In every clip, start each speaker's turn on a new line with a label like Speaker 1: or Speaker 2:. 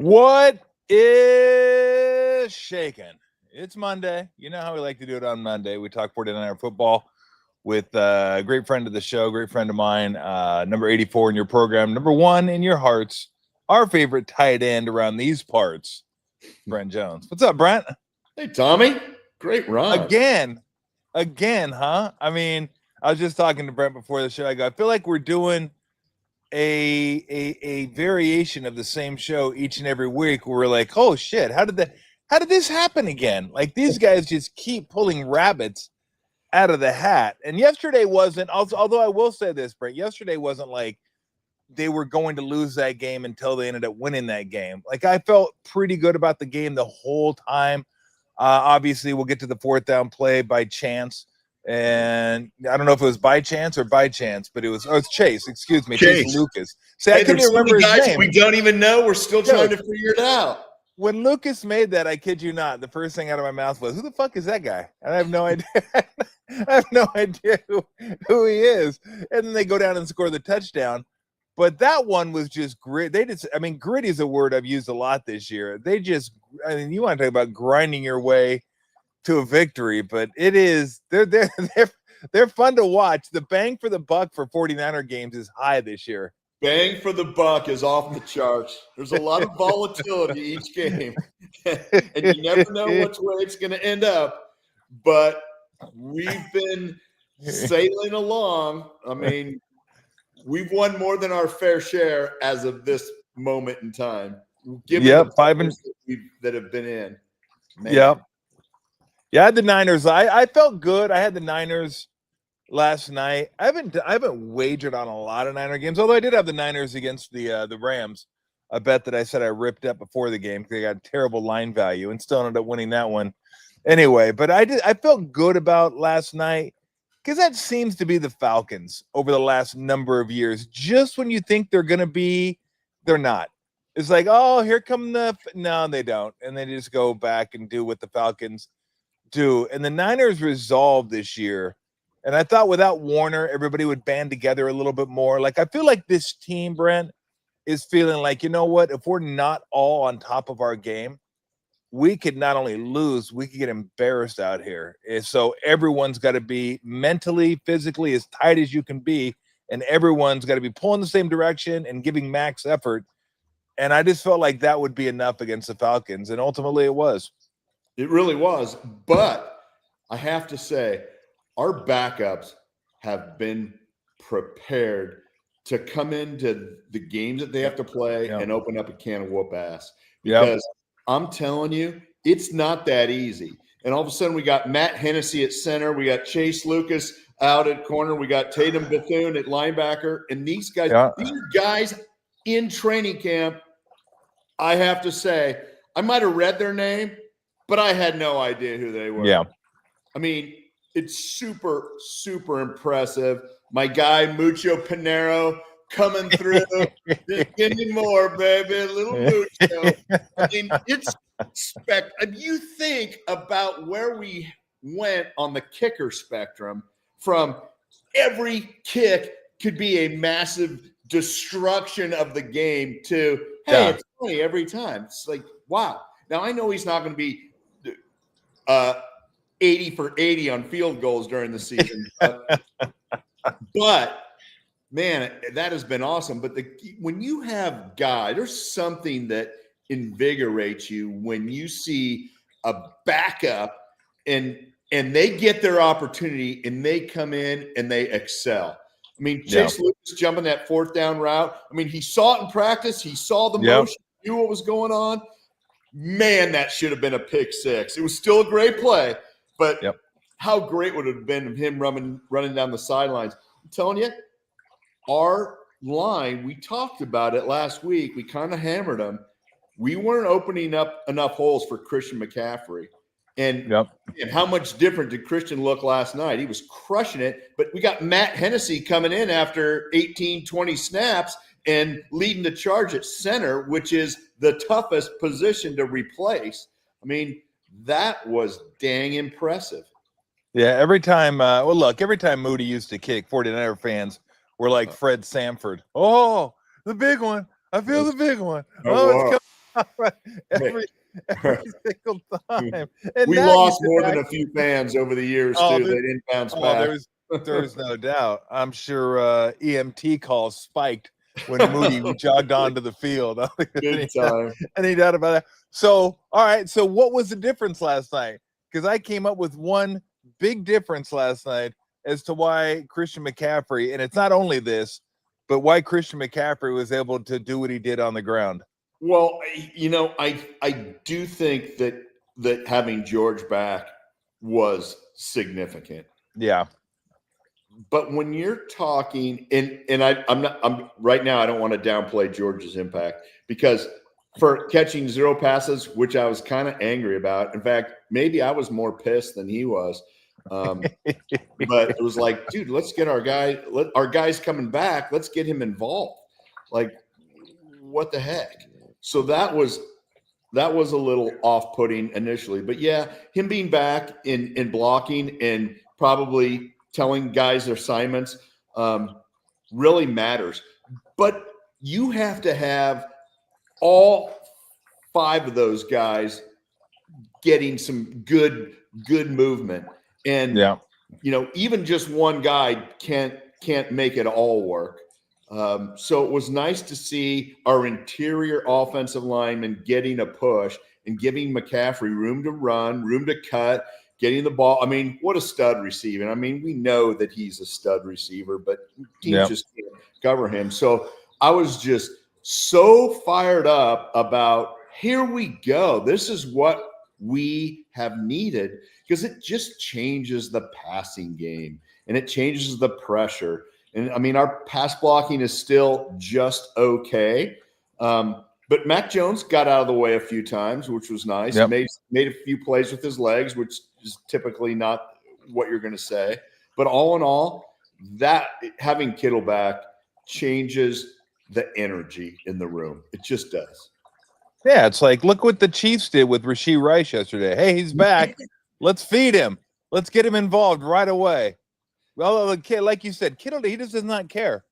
Speaker 1: What is shaking? It's Monday. You know how we like to do it on Monday. We talk 49er football with a great friend of the show, great friend of mine, number 84 in your program, number 1 in your hearts, our favorite tight end around these parts, Brent Jones. What's up, Brent?
Speaker 2: Hey, Tommy. Great run.
Speaker 1: Again, huh? I mean, I was just talking to Brent before the show. I feel like we're doing a variation of the same show each and every week where we're like, oh shit, how did this happen again? Like, these guys just keep pulling rabbits out of the hat. And yesterday wasn't, although I will say this, Brent, yesterday wasn't like they were going to lose that game until they ended up winning that game. Like, I felt pretty good about the game the whole time. Obviously we'll get to the fourth down play by chance. And I don't know if it was by chance or by chance, but it was Chase. Excuse me, Chase Lucas. See, I couldn't remember his name.
Speaker 2: We don't even know. We're still trying to figure it out.
Speaker 1: When Lucas made that, I kid you not, the first thing out of my mouth was, "Who the fuck is that guy?" And I have no idea. I have no idea who he is. And then they go down and score the touchdown. But that one was just grit. Gritty is a word I've used a lot this year. You want to talk about grinding your way to a victory, but it is they're fun to watch. The bang for the buck for 49er games is high this year.
Speaker 2: Bang for the buck is off the charts. There's a lot of volatility each game, and you never know which way it's going to end up. But we've been sailing along. I mean, we've won more than our fair share as of this moment in time. Given the
Speaker 1: 5
Speaker 2: that have been in. Man.
Speaker 1: Yep. Yeah, I had the Niners. I felt good. I had the Niners last night. I haven't wagered on a lot of Niner games, although I did have the Niners against the Rams. A bet that I said I ripped up before the game because they got terrible line value and still ended up winning that one. Anyway, but I felt good about last night because that seems to be the Falcons over the last number of years. Just when you think they're going to be, they're not. It's like, oh, here come no, they don't. And they just go back and do what the Falcons do. And the Niners resolved this year. And I thought without Warner, everybody would band together a little bit more. Like, I feel like this team, Brent, is feeling like, you know what? If we're not all on top of our game, we could not only lose, we could get embarrassed out here. And so everyone's got to be mentally, physically as tight as you can be. And everyone's got to be pulling the same direction and giving max effort. And I just felt like that would be enough against the Falcons. And ultimately it was.
Speaker 2: It really was. But I have to say, our backups have been prepared to come into the games that they have to play and open up a can of whoop ass. Because I'm telling you, it's not that easy. And all of a sudden we got Matt Hennessy at center. We got Chase Lucas out at corner. We got Tatum Bethune at linebacker. And these guys in training camp, I have to say, I might have read their name, but I had no idea who they were.
Speaker 1: Yeah.
Speaker 2: I mean, it's super, super impressive. My guy, Mucho Pinero, coming through. Just give me more, baby. Little Mucho. I mean, it's if you think about where we went on the kicker spectrum, from every kick could be a massive destruction of the game to, hey, it's funny every time. It's like, wow. Now, I know he's not going to be 80 for 80 on field goals during the season. But man, that has been awesome. But when you have guys, there's something that invigorates you when you see a backup and they get their opportunity and they come in and they excel. I mean, Chase Lucas jumping that fourth down route. I mean, he saw it in practice. He saw the motion, knew what was going on. Man, that should have been a pick six. It was still a great play. But how great would it have been of him running down the sidelines? I'm telling you, our line, we talked about it last week. We kind of hammered them. We weren't opening up enough holes for Christian McCaffrey. And how much different did Christian look last night? He was crushing it. But we got Matt Hennessy coming in after 18, 20 snaps and leading the charge at center, which is the toughest position to replace. I mean, that was dang impressive.
Speaker 1: Yeah, every time Moody used to kick, 49er fans were like Fred Sanford. Oh, the big one. I feel the big one. Oh, it's coming. every single time. And
Speaker 2: We
Speaker 1: now
Speaker 2: lost more than a few fans over the years too. They didn't bounce back.
Speaker 1: There's no doubt. I'm sure EMT calls spiked when Moody jogged onto the field.
Speaker 2: Big time.
Speaker 1: Any doubt about that. So, all right. So, what was the difference last night? Because I came up with one big difference last night as to why Christian McCaffrey, and it's not only this, but why Christian McCaffrey was able to do what he did on the ground.
Speaker 2: Well, I do think that having George back was significant.
Speaker 1: Yeah.
Speaker 2: But when you're talking, and I'm right now, I don't want to downplay George's impact, because for catching 0 passes, which I was kind of angry about. In fact, maybe I was more pissed than he was. But it was like, dude, let's get our guy's coming back. Let's get him involved. Like, what the heck? So that was a little off-putting initially. But yeah, him being back in blocking and probably telling guys their assignments really matters. But you have to have all 5 of those guys getting some good movement. And even just one guy can't make it all work. So it was nice to see our interior offensive linemen getting a push and giving McCaffrey room to run, room to cut, getting the ball. I mean, what a stud receiver. I mean, we know that he's a stud receiver, but teams just can't cover him. So I was just so fired up about, here we go. This is what we have needed, because it just changes the passing game and it changes the pressure. And I mean, our pass blocking is still just okay. But Mac Jones got out of the way a few times, which was nice. Yep. Made a few plays with his legs, which is typically not what you're going to say. But all in all, that having Kittle back changes the energy in the room. It just does.
Speaker 1: Yeah, it's like, look what the Chiefs did with Rashee Rice yesterday. Hey, he's back. Let's feed him. Let's get him involved right away. Well, the kid, like you said, Kittle, he just does not care.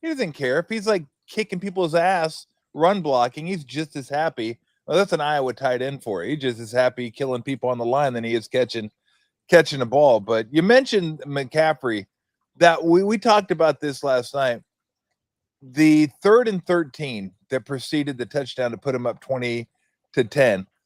Speaker 1: He doesn't care. If he's like kicking people's ass, run blocking, he's just as happy. Well, that's an Iowa tight end for you. He's just as happy killing people on the line than he is catching the ball. But you mentioned McCaffrey. That we talked about this last night. The 3rd and 13 that preceded the touchdown to put him up 20-10.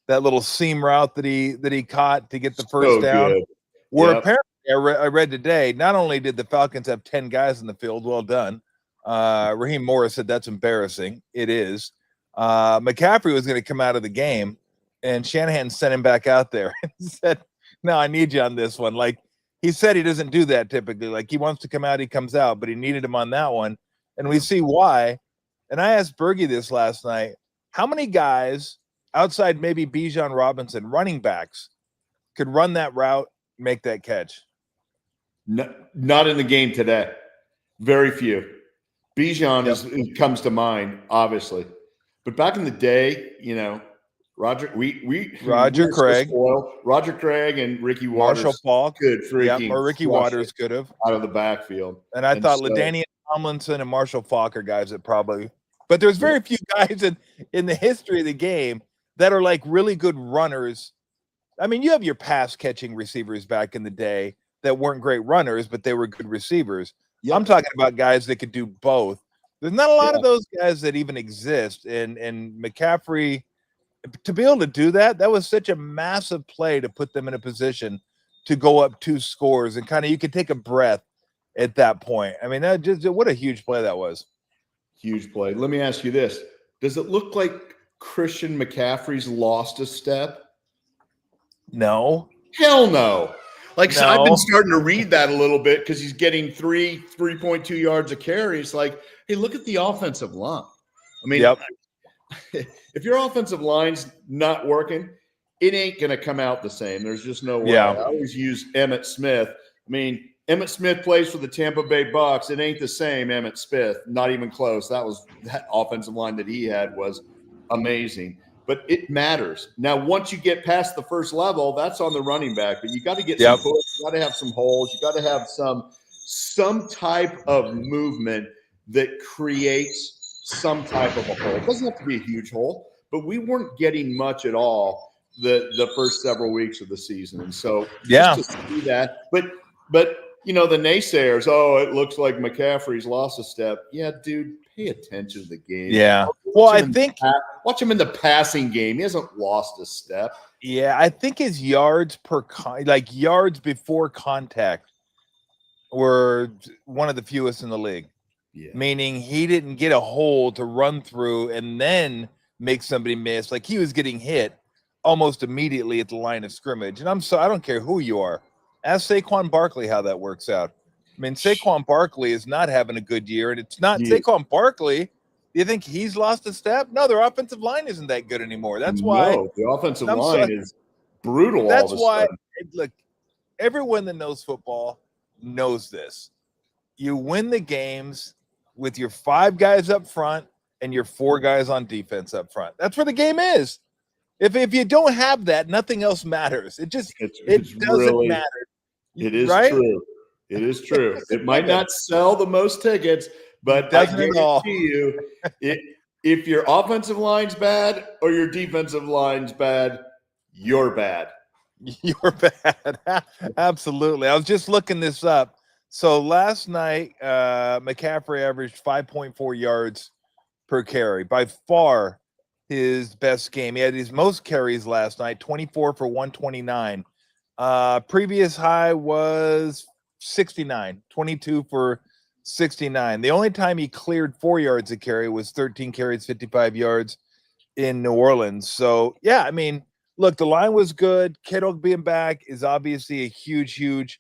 Speaker 1: That little seam route that he caught to get the first down. Good. Where apparently I read today, not only did the Falcons have 10 guys in the field, well done. Raheem Morris said that's embarrassing. It is. McCaffrey was going to come out of the game, and Shanahan sent him back out there and said, no, I need you on this one. Like, he said he doesn't do that typically. Like, he wants to come out, he comes out, but he needed him on that one. And we see why. And I asked Bergie this last night, how many guys outside maybe Bijan Robinson, running backs, could run that route, make that catch?
Speaker 2: No, not in the game today. Very few. Bijan comes to mind, obviously. But back in the day, Roger Craig and Ricky Waters,
Speaker 1: Marshall Faulk,
Speaker 2: good freaking,
Speaker 1: or Ricky Waters could have
Speaker 2: out of the backfield.
Speaker 1: And I thought LaDainian Tomlinson and Marshall Faulk are guys that probably, but there's very few guys in the history of the game that are like really good runners. I mean, you have your pass catching receivers back in the day that weren't great runners, but they were good receivers. Yep. I'm talking about guys that could do both. There's not a lot of those guys that even exist. And McCaffrey, to be able to do that, that was such a massive play to put them in a position to go up 2 scores and kind of, you could take a breath at that point. I mean, what a huge play that was.
Speaker 2: Huge play. Let me ask you this. Does it look like Christian McCaffrey's lost a step?
Speaker 1: No.
Speaker 2: Hell no. Like, so I've been starting to read that a little bit because he's getting 3.2 yards a carry. It's like, hey, look at the offensive line. I mean, if your offensive line's not working, it ain't going to come out the same. There's just no way. I always use Emmitt Smith. I mean, Emmitt Smith plays for the Tampa Bay Bucks. It ain't the same Emmitt Smith. Not even close. That offensive line that he had was amazing. But it matters. Now, once you get past the first level, that's on the running back. But you got to get some push. You got to have some holes. You got to have some type of movement that creates some type of a hole. It doesn't have to be a huge hole, but we weren't getting much at all the first several weeks of the season. And so
Speaker 1: Yeah.
Speaker 2: just to see that, but you know, the naysayers, oh, it looks like McCaffrey's lost a step. Yeah, dude, pay attention to the game.
Speaker 1: Yeah. Well, I think
Speaker 2: watch him in the passing game. He hasn't lost a step.
Speaker 1: Yeah, I think his yards yards before contact were one of the fewest in the league.
Speaker 2: Yeah.
Speaker 1: Meaning he didn't get a hole to run through and then make somebody miss. Like he was getting hit almost immediately at the line of scrimmage. And I don't care who you are. Ask Saquon Barkley how that works out. I mean, Saquon Barkley is not having a good year, and it's not Saquon Barkley. Do you think he's lost a step? No, their offensive line isn't that good anymore. That's why
Speaker 2: the offensive line is brutal.
Speaker 1: That's why, look, everyone that knows football knows this. You win the games with your 5 guys up front and your 4 guys on defense up front. That's where the game is. If you don't have that, nothing else matters. It doesn't really matter.
Speaker 2: It is
Speaker 1: right?
Speaker 2: true. It is true. It might not sell the most tickets, but I guarantee you, if your offensive line's bad or your defensive line's bad, you're bad.
Speaker 1: You're bad. Absolutely. I was just looking this up. So last night, McCaffrey averaged 5.4 yards per carry. By far his best game. He had his most carries last night, 24 for 129. Previous high was 69, 22 for 69. The only time he cleared 4 yards a carry was 13 carries, 55 yards in New Orleans. So, yeah, I mean, look, the line was good. Kittle being back is obviously a huge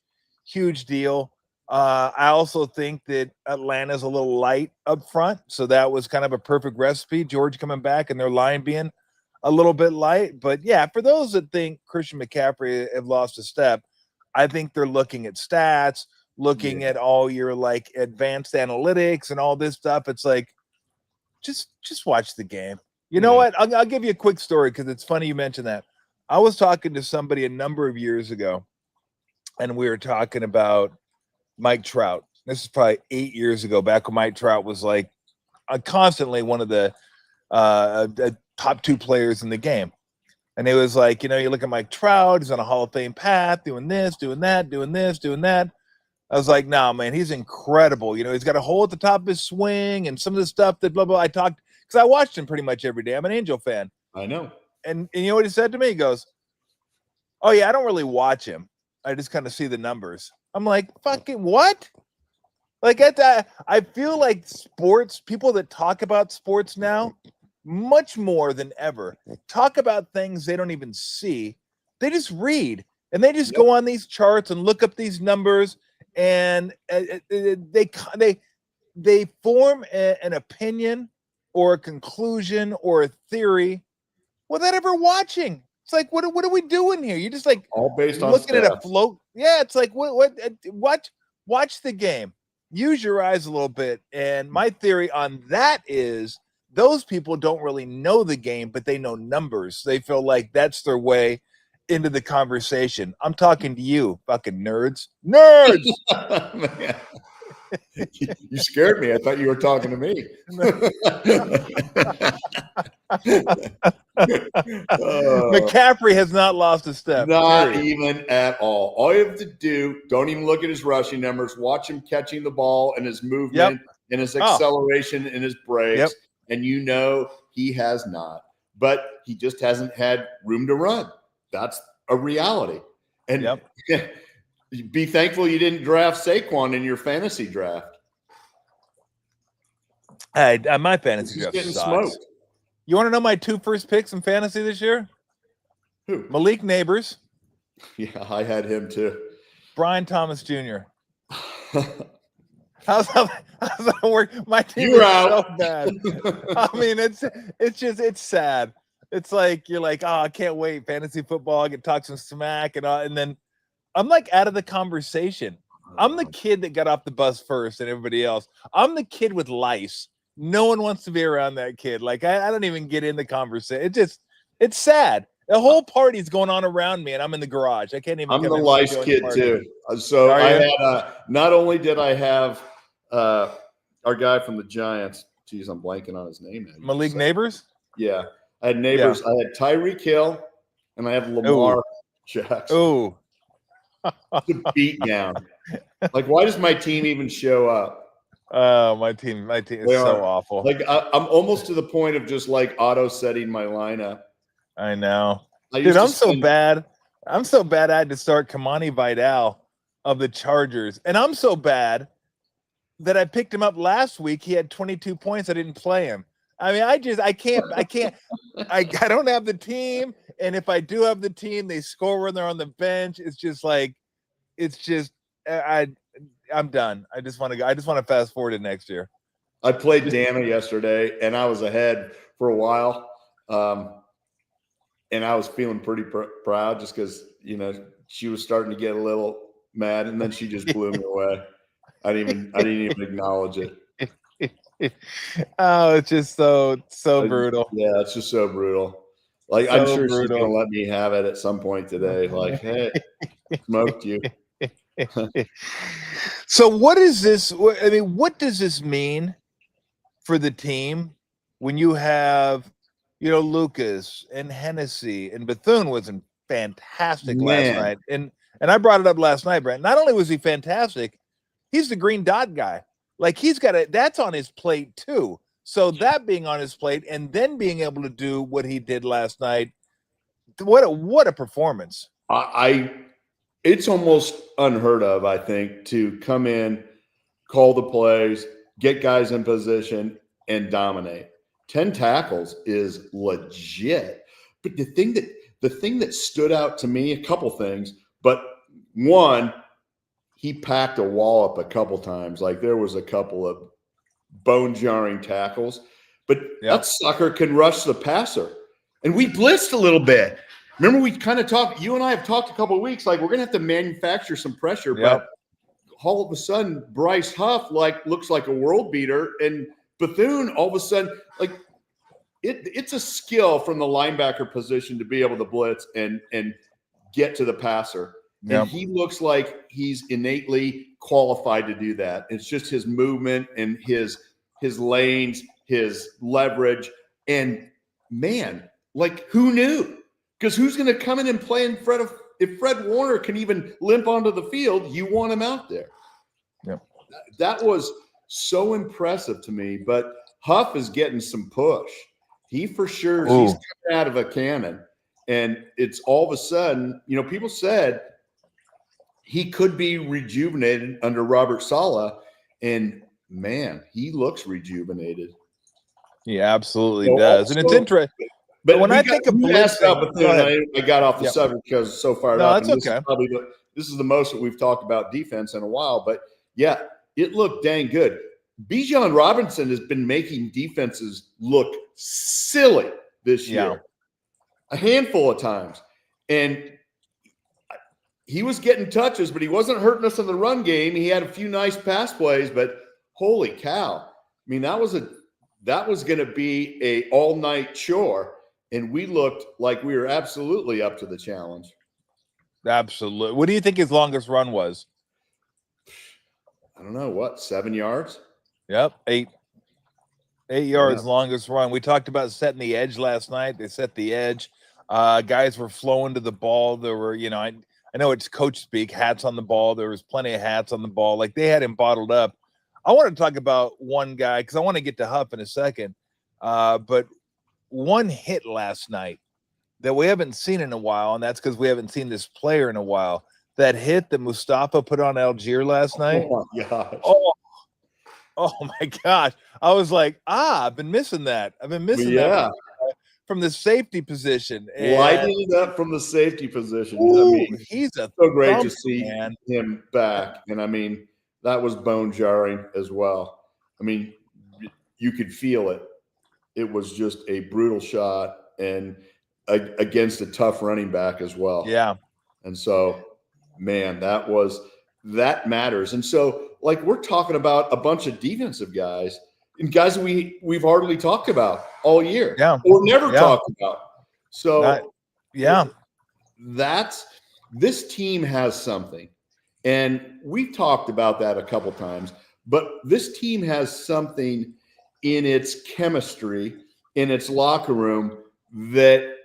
Speaker 1: deal. I also think that Atlanta's a little light up front, so that was kind of a perfect recipe. George coming back and their line being a little bit light. But, yeah, for those that think Christian McCaffrey have lost a step, I think they're looking at stats, looking at all your, like, advanced analytics and all this stuff. It's like, just watch the game. You know what? I'll give you a quick story because it's funny you mentioned that. I was talking to somebody a number of years ago, and we were talking about Mike Trout. This is probably 8 years ago, back when Mike Trout was like constantly one of the top 2 players in the game. And it was like, you know, you look at Mike Trout, he's on a Hall of Fame path, doing this, doing that, doing this, doing that. I was like, no, man, he's incredible. You know, he's got a hole at the top of his swing and some of the stuff that blah, blah. I talked because I watched him pretty much every day. I'm an Angel fan.
Speaker 2: I know.
Speaker 1: And you know what he said to me? He goes, oh, yeah, I don't really watch him. I just kind of see the numbers. I'm like, fucking what? Like, I feel like people that talk about sports now, much more than ever, talk about things they don't even see. They just read, and they just go on these charts and look up these numbers, and they form an opinion or a conclusion or a theory without ever watching. It's like, what are we doing here? You're just like
Speaker 2: all based on
Speaker 1: looking
Speaker 2: stats.
Speaker 1: at a float. Yeah, it's like watch the game. Use your eyes a little bit. And my theory on that is those people don't really know the game, but they know numbers. They feel like that's their way into the conversation. I'm talking to you, fucking nerds. Nerds!
Speaker 2: Man. You scared me. I thought you were talking to me.
Speaker 1: McCaffrey has not lost a step.
Speaker 2: Not even at all. All you have to do, don't even look at his rushing numbers. Watch him catching the ball and his movement and his acceleration and his breaks. And you know he has not. But he just hasn't had room to run. That's a reality. And be thankful you didn't draft Saquon in your fantasy draft.
Speaker 1: My fantasy draft
Speaker 2: getting
Speaker 1: sucks.
Speaker 2: Smoked.
Speaker 1: You want to know my 2 first picks in fantasy this year?
Speaker 2: Who?
Speaker 1: Malik Neighbors.
Speaker 2: Yeah, I had him too.
Speaker 1: Brian Thomas Jr. How's that work? My team
Speaker 2: You're
Speaker 1: is
Speaker 2: out.
Speaker 1: so bad. I mean, it's sad. It's like you're like, oh, I can't wait. Fantasy football, I can talk some smack and then I'm like out of the conversation. I'm the kid that got off the bus first and everybody else. I'm the kid with lice. No one wants to be around that kid. Like I don't even get in the conversation. It's sad. The whole party's going on around me and I'm in the garage. I can't even.
Speaker 2: I'm the lice kid too. So I had not only did I have our guy from the Giants. Geez, I'm blanking on his name.
Speaker 1: Malik Neighbors.
Speaker 2: Yeah. I had neighbors. I had Tyreek Hill, and I have Lamar Jackson.
Speaker 1: Oh,
Speaker 2: It's a beat down. Like, why does my team even show up?
Speaker 1: my team is so awful.
Speaker 2: Like, I'm almost to the point of just like auto setting my lineup.
Speaker 1: I know, dude. I'm so bad. I'm so bad. I had to start Kamani Vidal of the Chargers, and I'm so bad that I picked him up last week. He had 22 points. I didn't play him. I mean, I can't. I don't have the team, and if I do have the team, they score when they're on the bench. It's just I'm done. I just want to go. I just want to fast forward to next year.
Speaker 2: I played Dana yesterday, and I was ahead for a while, and I was feeling pretty proud just because she was starting to get a little mad, and then she just blew me away. I didn't even acknowledge it.
Speaker 1: Oh, it's just so brutal.
Speaker 2: Yeah, it's just so brutal. Like, so I'm sure she's gonna let me have it at some point today. Like, hey, smoked you.
Speaker 1: So what is this? I mean, what does this mean for the team when you have, Lucas and Hennessy and Bethune was fantastic last night, and I brought it up last night, Brent. Not only was he fantastic, he's the green dot guy. Like, he's got it. That's on his plate too. So that being on his plate and then being able to do what he did last night, what a performance!
Speaker 2: It's almost unheard of, I think, to come in, call the plays, get guys in position, and dominate. 10 tackles is legit. But the thing that stood out to me, a couple things, but one, he packed a wallop a couple times. Like, there was a couple of bone-jarring tackles. But that sucker can rush the passer. And we blitzed a little bit. Remember, we kind of talked, you and I have talked a couple of weeks, like, we're going to have to manufacture some pressure. But all of a sudden, Bryce Huff, looks like a world beater. And Bethune, all of a sudden, it's a skill from the linebacker position to be able to blitz and get to the passer. And he looks like he's innately qualified to do that. It's just his movement and his lanes, his leverage. And, man, who knew? Because who's going to come in and play in front of – if Fred Warner can even limp onto the field, you want him out there.
Speaker 1: Yeah.
Speaker 2: That was so impressive to me. But Huff is getting some push. He for sure – he's coming out of a cannon. And it's all of a sudden – people said – he could be rejuvenated under Robert Saleh, and man, he looks rejuvenated.
Speaker 1: He absolutely does, and it's interesting.
Speaker 2: But when I think of blitzing, I got off the subject because it's so fired up.
Speaker 1: That's okay.
Speaker 2: This is the most that we've talked about defense in a while, but yeah, it looked dang good. Bijan Robinson has been making defenses look silly this year, a handful of times, and he was getting touches, but he wasn't hurting us in the run game. He had a few nice pass plays, but holy cow. I mean, that was going to be a all-night chore, and we looked like we were absolutely up to the challenge.
Speaker 1: Absolutely. What do you think his longest run was?
Speaker 2: I don't know, 7 yards?
Speaker 1: Yep, 8 yards longest run. We talked about setting the edge last night. They set the edge. Guys were flowing to the ball. There were, I know it's coach speak, hats on the ball. There was plenty of hats on the ball. Like, they had him bottled up. I want to talk about one guy because I want to get to Huff in a second. But one hit last night that we haven't seen in a while, and that's because we haven't seen this player in a while. That hit that Mustafa put on Algier last night.
Speaker 2: Oh, my gosh.
Speaker 1: Oh my gosh. I was like, I've been missing that. That. From the safety position.
Speaker 2: Lighting it up from the safety position.
Speaker 1: He's
Speaker 2: so great to see him back. And, that was bone-jarring as well. You could feel it. It was just a brutal shot and against a tough running back as well.
Speaker 1: Yeah.
Speaker 2: And so, man, that matters. And so, we're talking about a bunch of defensive guys and guys that we've hardly talked about all year or never talked about. So, this team has something. And we've talked about that a couple times, but this team has something in its chemistry, in its locker room that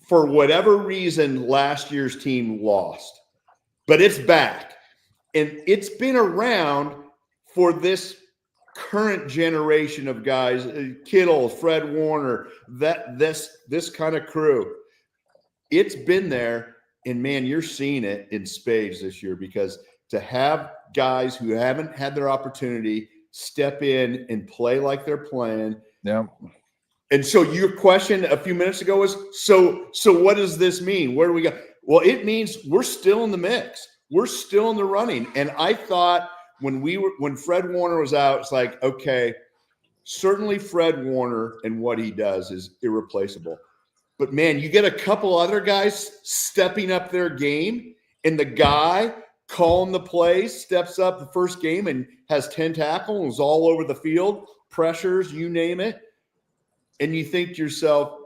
Speaker 2: for whatever reason last year's team lost, but it's back. And it's been around for this current generation of guys, Kittle, Fred Warner, this kind of crew. It's been there, and man, you're seeing it in spades this year, because to have guys who haven't had their opportunity step in and play like they're playing.
Speaker 1: Yeah.
Speaker 2: And so your question a few minutes ago was, so what does this mean? Where do we go? Well, it means we're still in the mix. We're still in the running. And I thought when Fred Warner was out, it's like, okay, certainly Fred Warner and what he does is irreplaceable. But man, you get a couple other guys stepping up their game, and the guy calling the plays steps up the first game and has 10 tackles and is all over the field, pressures, you name it. And you think to yourself,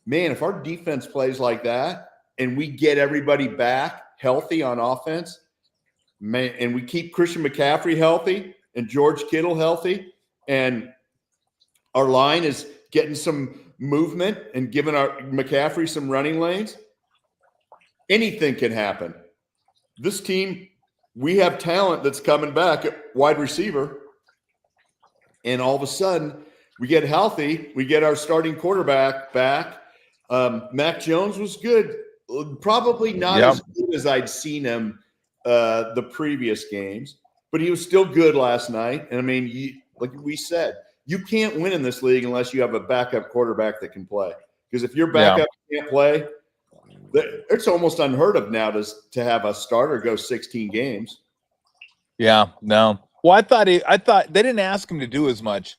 Speaker 2: man, if our defense plays like that and we get everybody back healthy on offense, man, and we keep Christian McCaffrey healthy and George Kittle healthy, and our line is getting some movement and giving our McCaffrey some running lanes, anything can happen. This team, we have talent that's coming back at wide receiver, and all of a sudden we get healthy. We get our starting quarterback back. Mac Jones was good, probably not as good as I'd seen him the previous games, but he was still good last night. And I mean, like we said, you can't win in this league unless you have a backup quarterback that can play. Because if your backup can't play, it's almost unheard of now to have a starter go 16 games.
Speaker 1: Yeah, no. Well, I thought they didn't ask him to do as much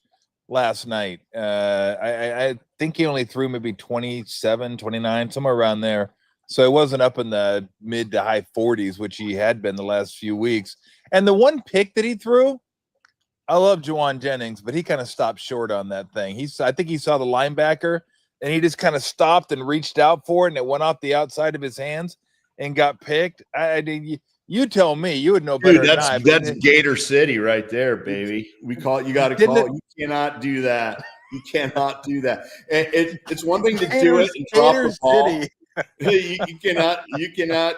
Speaker 1: last night. I think he only threw maybe 27, 29, somewhere around there. So it wasn't up in the mid to high 40s, which he had been the last few weeks. And the one pick that he threw, I love Juwan Jennings, but he kind of stopped short on that thing. I think he saw the linebacker, and he just kind of stopped and reached out for it, and it went off the outside of his hands and got picked. I mean, you tell me, you would know better.
Speaker 2: Dude, that's Gator City right there, baby. We call it. You got to call it. You cannot do that. You cannot do that. It's one thing to do it and drop the ball. You cannot,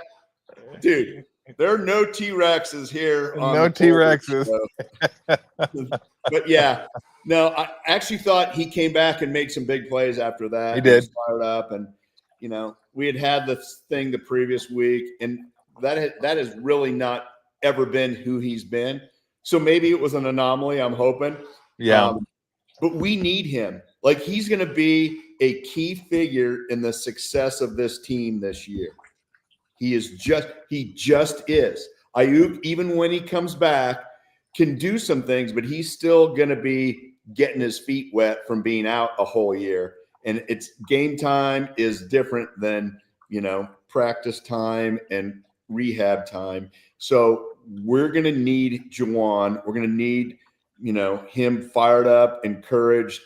Speaker 2: dude. There are no T-Rexes here.
Speaker 1: No T-Rexes.
Speaker 2: But yeah, no, I actually thought he came back and made some big plays after that.
Speaker 1: He did.
Speaker 2: He fired up, and we had this thing the previous week, and that has really not ever been who he's been. So maybe it was an anomaly. I'm hoping.
Speaker 1: Yeah.
Speaker 2: But we need him. Like, he's going to be a key figure in the success of this team this year. He just is. Ayuk, even when he comes back, can do some things, but he's still going to be getting his feet wet from being out a whole year. And it's game time is different than, practice time and rehab time. So we're going to need Juwan. We're going to need, him fired up, encouraged,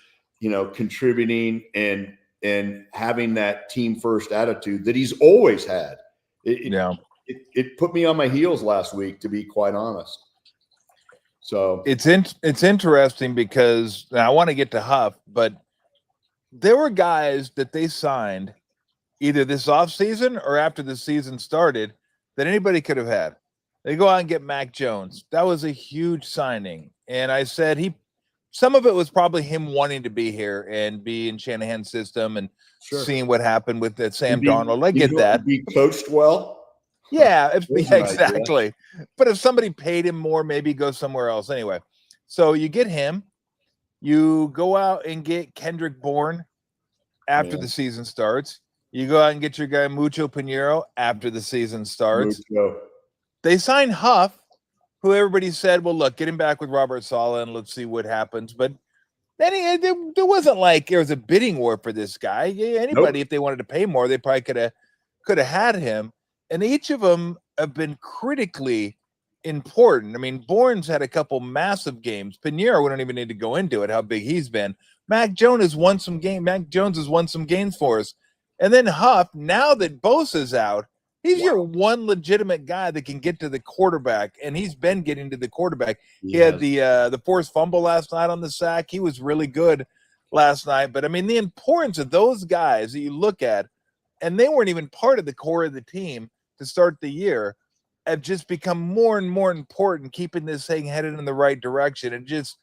Speaker 2: contributing and having that team first attitude that he's always had. It put me on my heels last week, to be quite honest. So
Speaker 1: it's interesting because I want to get to Huff, but there were guys that they signed either this offseason or after the season started that anybody could have had. They go out and get Mac Jones. That was a huge signing. And I said some of it was probably him wanting to be here and be in Shanahan's system and seeing what happened with that Sam Darnold. I get that.
Speaker 2: Be coached well.
Speaker 1: Yeah, exactly. But if somebody paid him more, maybe go somewhere else. Anyway, so you get him. You go out and get Kendrick Bourne after the season starts. You go out and get your guy Mucho Pinheiro after the season starts. They sign Huff, who everybody said, well, look, get him back with Robert Saleh and let's see what happens. But then there wasn't like there was a bidding war for this guy. Anybody, if they wanted to pay more, they probably could have had him. And each of them have been critically important. I mean, Bourne's had a couple massive games. Pinheiro, we don't even need to go into it, how big he's been. Mac Jones has won some games for us. And then Huff, now that Bosa's out, he's your one legitimate guy that can get to the quarterback, and he's been getting to the quarterback. He had the forced fumble last night on the sack. He was really good last night. But I mean, the importance of those guys that you look at, and they weren't even part of the core of the team to start the year, have just become more and more important, keeping this thing headed in the right direction. And just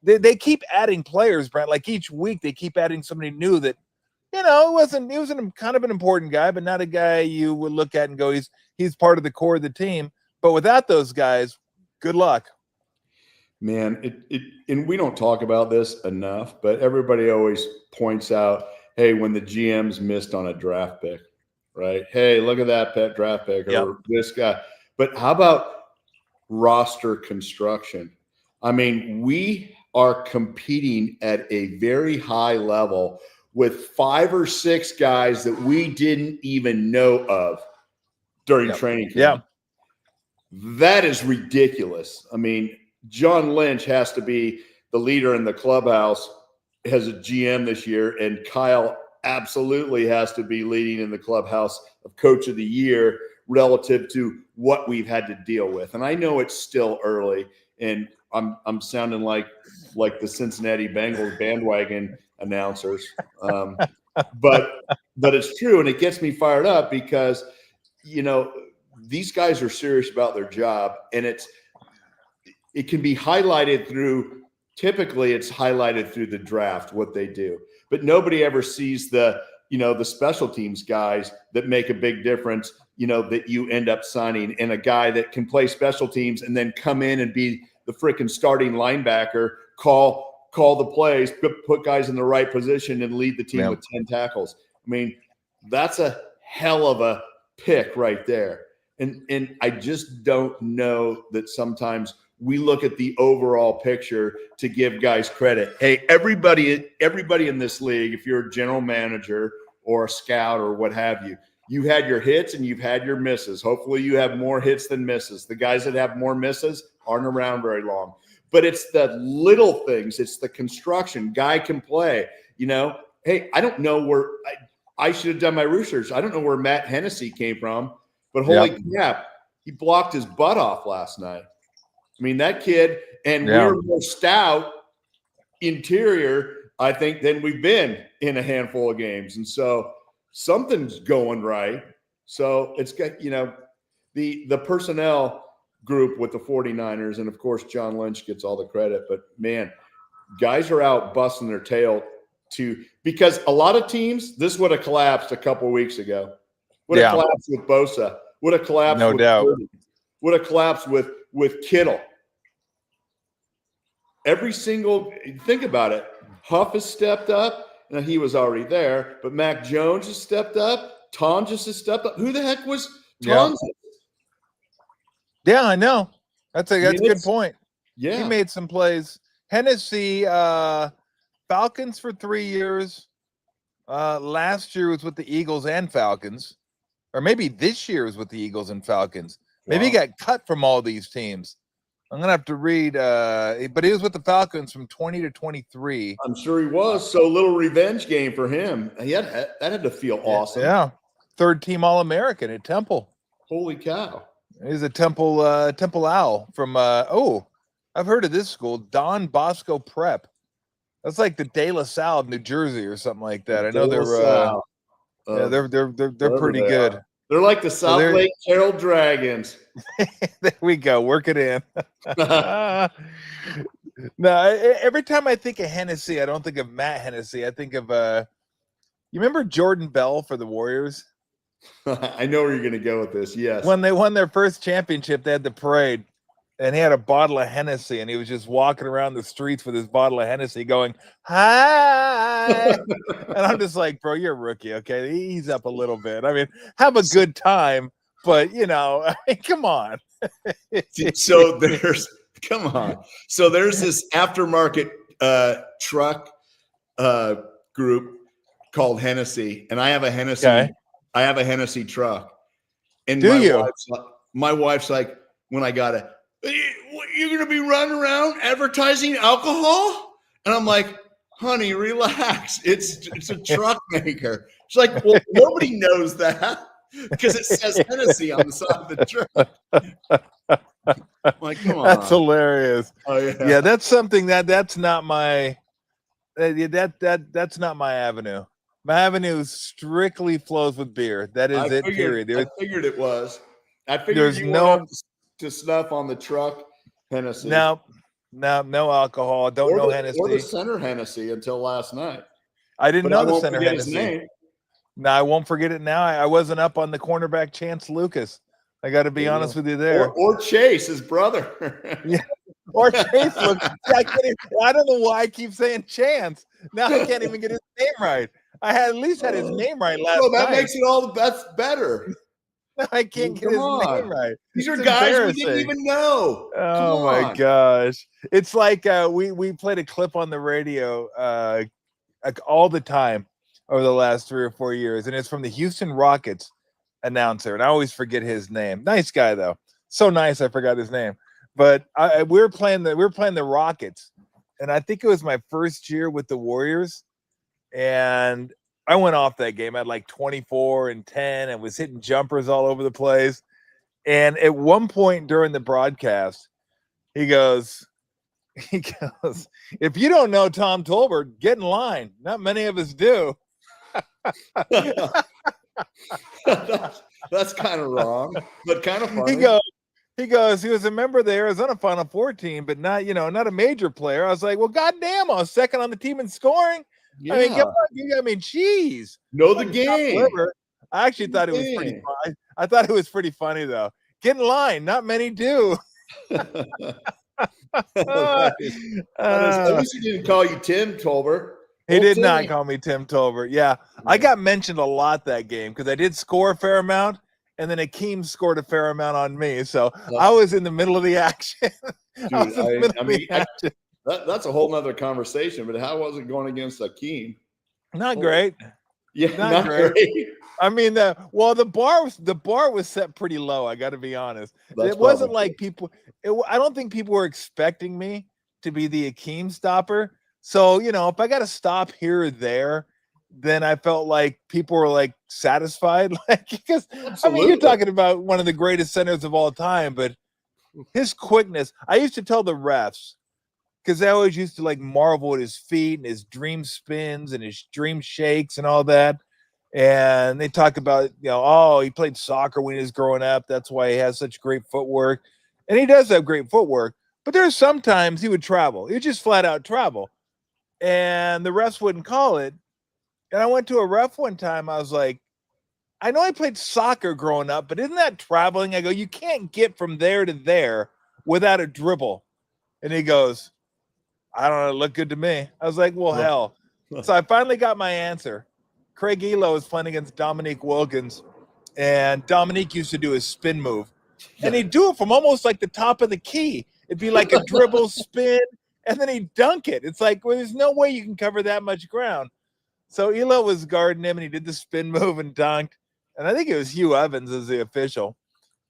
Speaker 1: they keep adding players, Brent. Like each week, they keep adding somebody new that, he was kind of an important guy, but not a guy you would look at and go, he's part of the core of the team. But without those guys, good luck.
Speaker 2: Man, and we don't talk about this enough, but everybody always points out, hey, when the GMs missed on a draft pick, right? Hey, look at that pet draft pick or this guy. But how about roster construction? I mean, we are competing at a very high level with 5 or 6 guys that we didn't even know of during training camp. That is ridiculous. I mean, John Lynch has to be the leader in the clubhouse as a GM this year, and Kyle absolutely has to be leading in the clubhouse of Coach of the Year relative to what we've had to deal with. And I know it's still early, and I'm sounding like the Cincinnati Bengals bandwagon announcers, but it's true, and it gets me fired up because these guys are serious about their job, and it can be highlighted through. Typically, it's highlighted through the draft what they do, but nobody ever sees the special teams guys that make a big difference. That you end up signing, and a guy that can play special teams and then come in and be the freaking starting linebacker, call the plays, put guys in the right position, and lead the team with 10 tackles. I mean, that's a hell of a pick right there. And I just don't know that sometimes we look at the overall picture to give guys credit. Hey, everybody in this league, if you're a general manager or a scout or what have you, you've had your hits and you've had your misses. Hopefully you have more hits than misses. The guys that have more misses aren't around very long. But it's the little things. It's the construction. Guy can play. Hey, I don't know where I should have done my research. I don't know where Matt Hennessy came from, but holy crap, he blocked his butt off last night. I mean, that kid, and we're more stout interior, I think, than we've been in a handful of games. And so something's going right. So it's got, the personnel group with the 49ers, and of course, John Lynch gets all the credit. But man, guys are out busting their tail because a lot of teams, this would have collapsed a couple of weeks ago. Would have collapsed with Bosa. Would have collapsed with Purdy. Would have collapsed with Kittle. Think about it. Huff has stepped up. Now, he was already there, but Mac Jones has stepped up. Tonjes has stepped up. Who the heck was Tonjes?
Speaker 1: Yeah, I know. That's a good point.
Speaker 2: Yeah.
Speaker 1: He made some plays. Hennessy, Falcons for 3 years. Last year was with the Eagles and Falcons. Or maybe this year was with the Eagles and Falcons. Maybe he got cut from all these teams. I'm going to have to read, but he was with the Falcons from 20 to 23.
Speaker 2: I'm sure he was. So a little revenge game for him. That had to feel awesome.
Speaker 1: Yeah. 3rd-team All-American at Temple.
Speaker 2: Holy cow.
Speaker 1: He's a Temple Owl from, I've heard of this school, Don Bosco Prep. That's like the De La Salle of New Jersey or something like that. I know they're pretty good.
Speaker 2: They're like the South Lake Carroll Dragons.
Speaker 1: There we go. Work it in. No, every time I think of Hennessy, I don't think of Matt Hennessy. I think of you remember Jordan Bell for the Warriors?
Speaker 2: I know where you're going to go with this. Yes.
Speaker 1: When they won their first championship, they had the parade, and he had a bottle of Hennessy, and he was just walking around the streets with his bottle of Hennessy going, "Hi." And I'm just like, bro, you're a rookie. Okay. Ease up a little bit. I mean, have a good time, but come on.
Speaker 2: So there's this aftermarket truck group called Hennessy, and I have a Hennessy.
Speaker 1: Okay.
Speaker 2: I have a Hennessy truck. And my wife's like, when I got it, you're going to be running around advertising alcohol? And I'm like, honey, relax. It's a truck maker. She's like, well, nobody knows that because it says Hennessy on the side of the truck. I'm like, come on.
Speaker 1: That's hilarious.
Speaker 2: Oh,
Speaker 1: yeah, that's something that's not my That's not my avenue. My avenue strictly flows with beer. That is it. Period.
Speaker 2: I figured it was. I figured
Speaker 1: There's
Speaker 2: you went up
Speaker 1: no
Speaker 2: to snuff on the truck Hennessy.
Speaker 1: no alcohol. Don't know Hennessy.
Speaker 2: Or the center Hennessy until last night.
Speaker 1: I didn't
Speaker 2: But
Speaker 1: know
Speaker 2: I
Speaker 1: the
Speaker 2: won't
Speaker 1: center
Speaker 2: forget
Speaker 1: Hennessy.
Speaker 2: his name.
Speaker 1: No, I won't forget it now. I wasn't up on the cornerback Chance Lucas. I got to be honest with you there.
Speaker 2: Or Chase, his brother.
Speaker 1: Yeah. Or Chase looks. I don't know why I keep saying Chance. Now I can't even get his name right. I had at least had his name right last night.
Speaker 2: That makes it all that's better.
Speaker 1: I can't get his name right.
Speaker 2: These are guys we didn't even know.
Speaker 1: Oh my gosh! It's like we played a clip on the radio like all the time over the last 3 or 4 years, and it's from the Houston Rockets announcer, and I always forget his name. Nice guy though, so nice I forgot his name. But we were playing the Rockets, and I think it was my first year with the Warriors, and I went off that game. I had like 24 and 10 and was hitting jumpers all over the place. And at one point during the broadcast, he goes, if you don't know Tom Tolbert, get in line. Not many of us do.
Speaker 2: That's kind of wrong, but kind of funny.
Speaker 1: He was a member of the Arizona Final Four team, but not a major player. I was like, well, goddamn, I was second on the team in scoring. Yeah. I mean, geez.
Speaker 2: Know the game.
Speaker 1: I actually thought it was pretty funny. I thought it was pretty funny, though. Get in line. Not many do.
Speaker 2: At least he didn't call you Tim Tolbert.
Speaker 1: He did not call me Tim Tolbert. Yeah. I got mentioned a lot that game because I did score a fair amount, and then Akeem scored a fair amount on me. So I was in the middle of the action.
Speaker 2: Dude, that's a whole nother conversation, but how was it going against Akeem?
Speaker 1: Not great.
Speaker 2: Yeah, not great.
Speaker 1: I mean, the bar was set pretty low. I got to be honest. It wasn't like people. I don't think people were expecting me to be the Akeem stopper. So if I got to stop here or there, then I felt like people were like satisfied. Like because I mean, you're talking about one of the greatest centers of all time, but his quickness. I used to tell the refs, because they always used to like marvel at his feet and his dream spins and his dream shakes and all that. And they talk about, he played soccer when he was growing up. That's why he has such great footwork. And he does have great footwork. But there's sometimes he would travel. He would just flat out travel. And the refs wouldn't call it. And I went to a ref one time. I was like, I know I played soccer growing up, but isn't that traveling? I go, you can't get from there to there without a dribble. And he goes, I don't know, it looked good to me. I was like, well, hell. So I finally got my answer. Craig Elo was playing against Dominique Wilkins, and Dominique used to do his spin move. And he'd do it from almost like the top of the key. It'd be like a dribble spin, and then he'd dunk it. It's like, well, there's no way you can cover that much ground. So Elo was guarding him, and he did the spin move and dunked. And I think it was Hugh Evans as the official.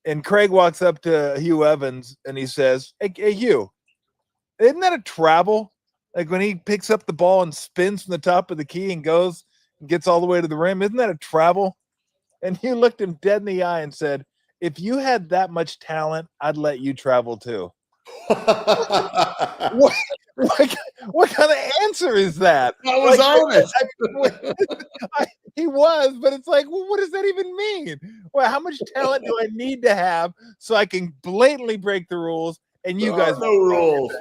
Speaker 1: And Craig walks up to Hugh Evans, and he says, hey Hugh, isn't that a travel? Like when he picks up the ball and spins from the top of the key and goes and gets all the way to the rim, isn't that a travel? And he looked him dead in the eye and said, if you had that much talent, I'd let you travel too. what kind of answer is that?
Speaker 2: That was honest.
Speaker 1: He was, but it's like, well, what does that even mean? Well, how much talent do I need to have so I can blatantly break the rules and you guys
Speaker 2: no rules?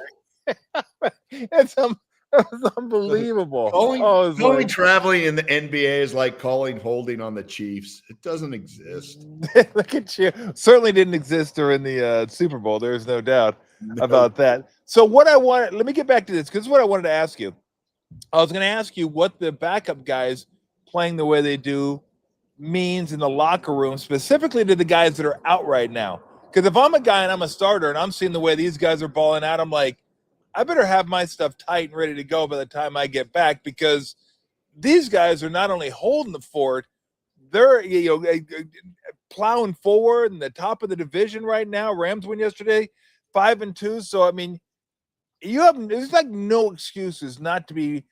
Speaker 1: It's unbelievable.
Speaker 2: Calling traveling in the NBA is like calling holding on the Chiefs. It doesn't exist.
Speaker 1: Look at you. Certainly didn't exist during the Super Bowl. There's no doubt about that. So let me get back to this, because what I wanted to ask you. I was going to ask you what the backup guys playing the way they do means in the locker room, specifically to the guys that are out right now. Because if I'm a guy and I'm a starter and I'm seeing the way these guys are balling out, I'm like, I better have my stuff tight and ready to go by the time I get back, because these guys are not only holding the fort, they're plowing forward in the top of the division right now. Rams win yesterday, 5-2. So I mean, there's like no excuses not to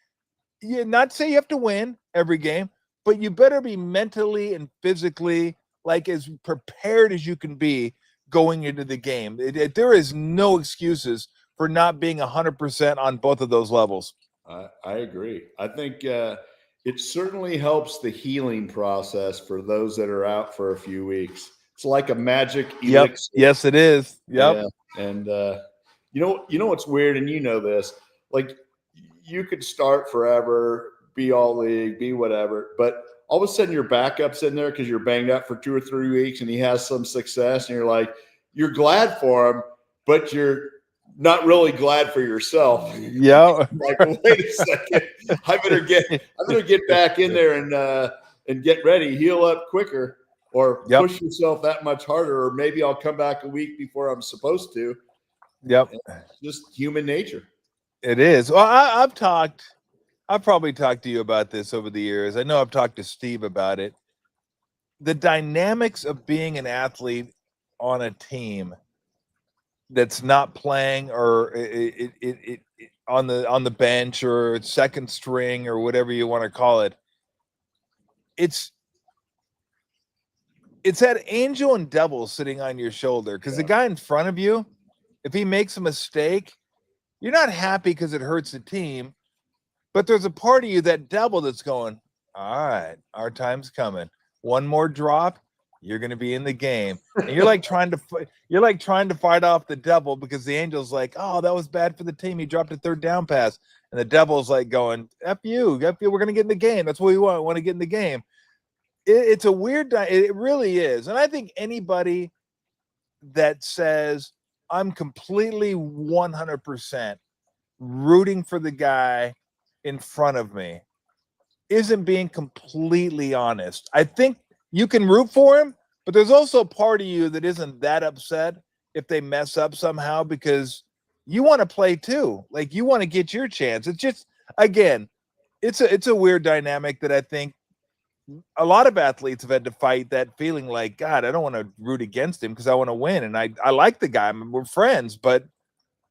Speaker 1: say you have to win every game, but you better be mentally and physically like as prepared as you can be going into the game. There is no excuses for not being 100% on both of those levels.
Speaker 2: I agree. I think it certainly helps the healing process for those that are out for a few weeks. It's like a magic
Speaker 1: Yep.
Speaker 2: elixir.
Speaker 1: Yes, it is. Yep.
Speaker 2: Yeah. And you know what's weird, and you know this, like you could start forever, be all league, be whatever, but all of a sudden your backup's in there because you're banged up for 2 or 3 weeks and he has some success, and you're like, you're glad for him, but you're not really glad for yourself.
Speaker 1: Yeah.
Speaker 2: Like, wait a second, I better get back in there and get ready, heal up quicker, or
Speaker 1: Yep.
Speaker 2: push yourself that much harder, or maybe I'll come back a week before I'm supposed to.
Speaker 1: Yep.
Speaker 2: It's just human nature.
Speaker 1: It is. Well, I've probably talked to you about this over the years. I know I've talked to Steve about it. The dynamics of being an athlete on a team that's not playing, or on the bench or second string or whatever you want to call it. It's that angel and devil sitting on your shoulder, because the guy in front of you, if he makes a mistake, you're not happy because it hurts the team, but there's a part of you, that devil, that's going, all right, our time's coming. One more drop, you're going to be in the game. And you're like trying to fight off the devil, because the angel's like, oh, that was bad for the team. He dropped a third down pass. And the devil's like going, F you, we're going to get in the game. That's what we want. We want to get in the game. It's a weird, it really is. And I think anybody that says, I'm completely 100% rooting for the guy in front of me, isn't being completely honest. I think you can root for him, but there's also a part of you that isn't that upset if they mess up somehow, because you want to play too. Like, you want to get your chance. It's just, again, it's a weird dynamic that I think a lot of athletes have had to fight, that feeling like, God, I don't want to root against him because I want to win. And I like the guy. We're friends, but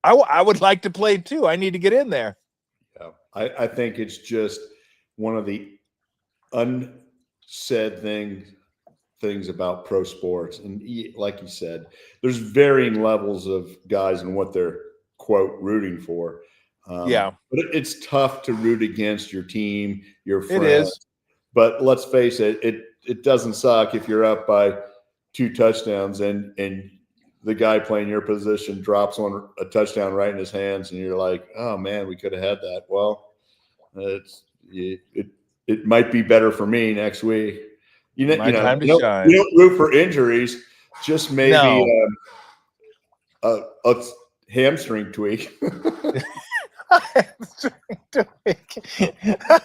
Speaker 1: I would like to play too. I need to get in there.
Speaker 2: Yeah. I think it's just one of the unsaid things about pro sports. And like you said, there's varying levels of guys and what they're, quote, rooting for.
Speaker 1: Yeah.
Speaker 2: But it's tough to root against your team, your friends.
Speaker 1: It is.
Speaker 2: But let's face it, it doesn't suck if you're up by 2 touchdowns and the guy playing your position drops on a touchdown right in his hands, and you're like, oh man, we could have had that. Well, it might be better for me next week. You
Speaker 1: Time to shine.
Speaker 2: We don't root for injuries, just maybe a hamstring tweak.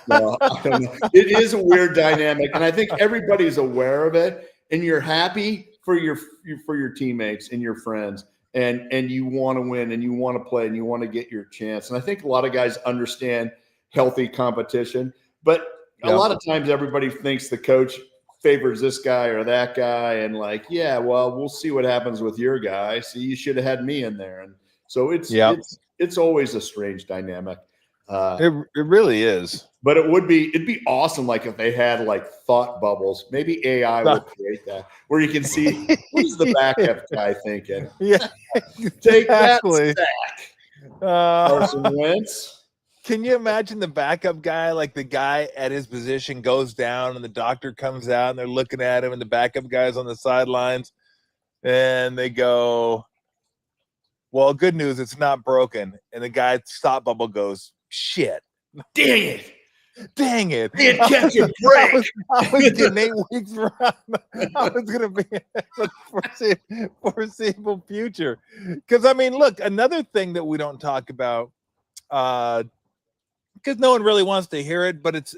Speaker 2: No, I don't know. It is a weird dynamic, and I think everybody's aware of it. And you're happy for your teammates and your friends, and you want to win, and you want to play, and you want to get your chance. And I think a lot of guys understand healthy competition, but a lot of times everybody thinks the coach favors this guy or that guy, and like, yeah, well, we'll see what happens with your guy. See, you should have had me in there. And so it's always a strange dynamic.
Speaker 1: It really is.
Speaker 2: But it'd be awesome, like if they had like thought bubbles. Maybe AI will create that, where you can see who's the backup guy thinking.
Speaker 1: Yeah,
Speaker 2: take that sack. Carson Wentz.
Speaker 1: Can you imagine the backup guy, like the guy at his position goes down and the doctor comes out and they're looking at him, and the backup guy's on the sidelines, and they go, well, good news, it's not broken. And the guy at stop bubble goes, shit. Dang it.
Speaker 2: Can't catch a break.
Speaker 1: I was getting 8 weeks around. I was going to be for the foreseeable future. Because, I mean, look, another thing that we don't talk about, because no one really wants to hear it, but it's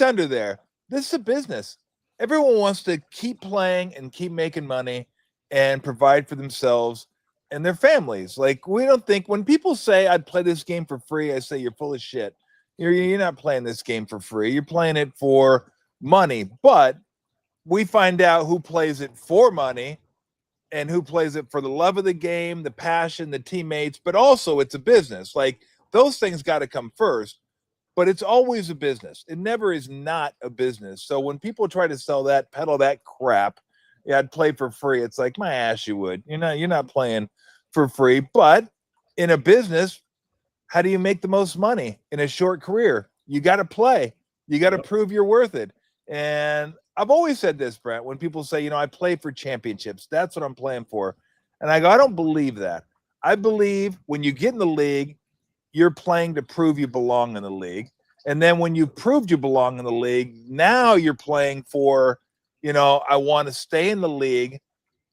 Speaker 1: under there. This is a business. Everyone wants to keep playing and keep making money and provide for themselves and their families. Like, we don't think, when people say I'd play this game for free, I say you're full of shit. You're not playing this game for free. You're playing it for money. But we find out who plays it for money and who plays it for the love of the game, the passion, the teammates, but also it's a business. Like, those things got to come first, but it's always a business. It never is not a business. So when people try to sell that, peddle that crap, yeah, I'd play for free. It's like, my ass, you would. You're not playing for free. But in a business, how do you make the most money in a short career? You got to play. You got to prove you're worth it. And I've always said this, Brent, when people say, I play for championships, that's what I'm playing for. And I go, I don't believe that. I believe when you get in the league, you're playing to prove you belong in the league. And then when you proved you belong in the league, now you're playing for, I want to stay in the league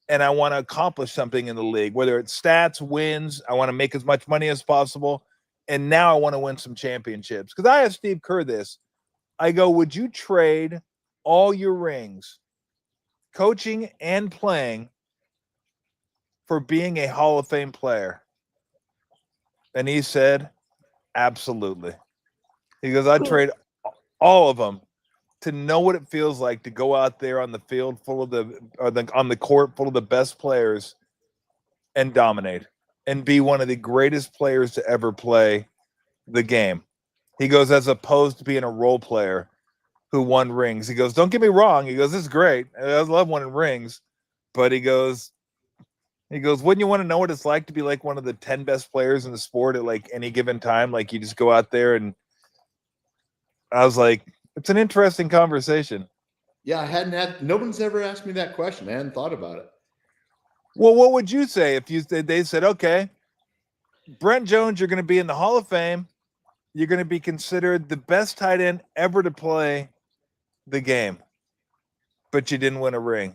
Speaker 1: and I want to accomplish something in the league, whether it's stats, wins, I want to make as much money as possible. And now I want to win some championships. Because I asked Steve Kerr this. I go, would you trade all your rings, coaching and playing, for being a Hall of Fame player? And he said, absolutely. He goes, I'd trade all of them to know what it feels like to go out there on the field on the court full of the best players and dominate and be one of the greatest players to ever play the game. He goes, as opposed to being a role player who won rings. He goes, don't get me wrong. He goes, this is great. I love winning rings. But he goes, wouldn't you want to know what it's like to be like one of the 10 best players in the sport at like any given time? Like you just go out there. And I was like, it's an interesting conversation.
Speaker 2: Yeah, no one's ever asked me that question. I hadn't thought about it.
Speaker 1: Well, what would you say if they said, okay, Brent Jones, you're going to be in the Hall of Fame. You're going to be considered the best tight end ever to play the game, but you didn't win a ring.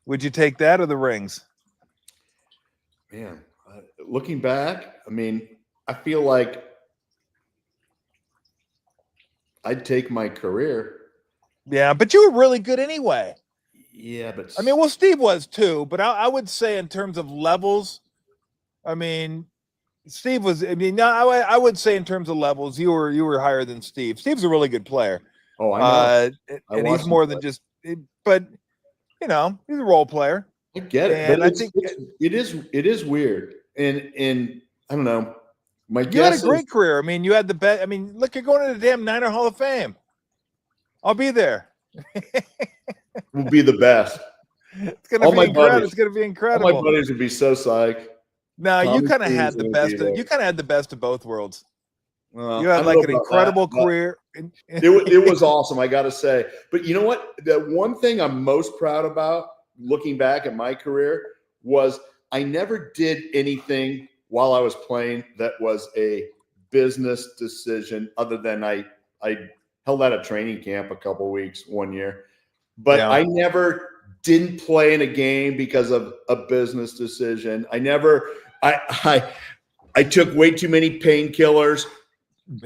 Speaker 1: Would you take that or the rings?
Speaker 2: Man, looking back, I mean, I feel like I'd take my career.
Speaker 1: Yeah, but you were really good anyway.
Speaker 2: Yeah, but
Speaker 1: I mean, well, Steve was too, but I would say in terms of levels, I mean, Steve was. I mean, I would say in terms of levels, you were higher than Steve. Steve's a really good player.
Speaker 2: Oh, I know.
Speaker 1: And he's more than just. But he's a role player.
Speaker 2: I get it,
Speaker 1: and
Speaker 2: but it is weird, and I don't know. My guess
Speaker 1: you had a great career. I mean, you had the best. I mean, look, you're going to the damn Niner Hall of Fame. I'll be there.
Speaker 2: We'll be the best.
Speaker 1: It's gonna be incredible. It's gonna be incredible.
Speaker 2: All my buddies would be so psyched.
Speaker 1: No, you kind of had the best. You kind of had the best of both worlds. You had like an incredible career.
Speaker 2: It was awesome, I got to say. But you know what? The one thing I'm most proud about, looking back at my career, was I never did anything while I was playing that was a business decision, other than I held out a training camp a couple of weeks one year. But yeah. I never didn't play in a game because of a business decision. I took way too many painkillers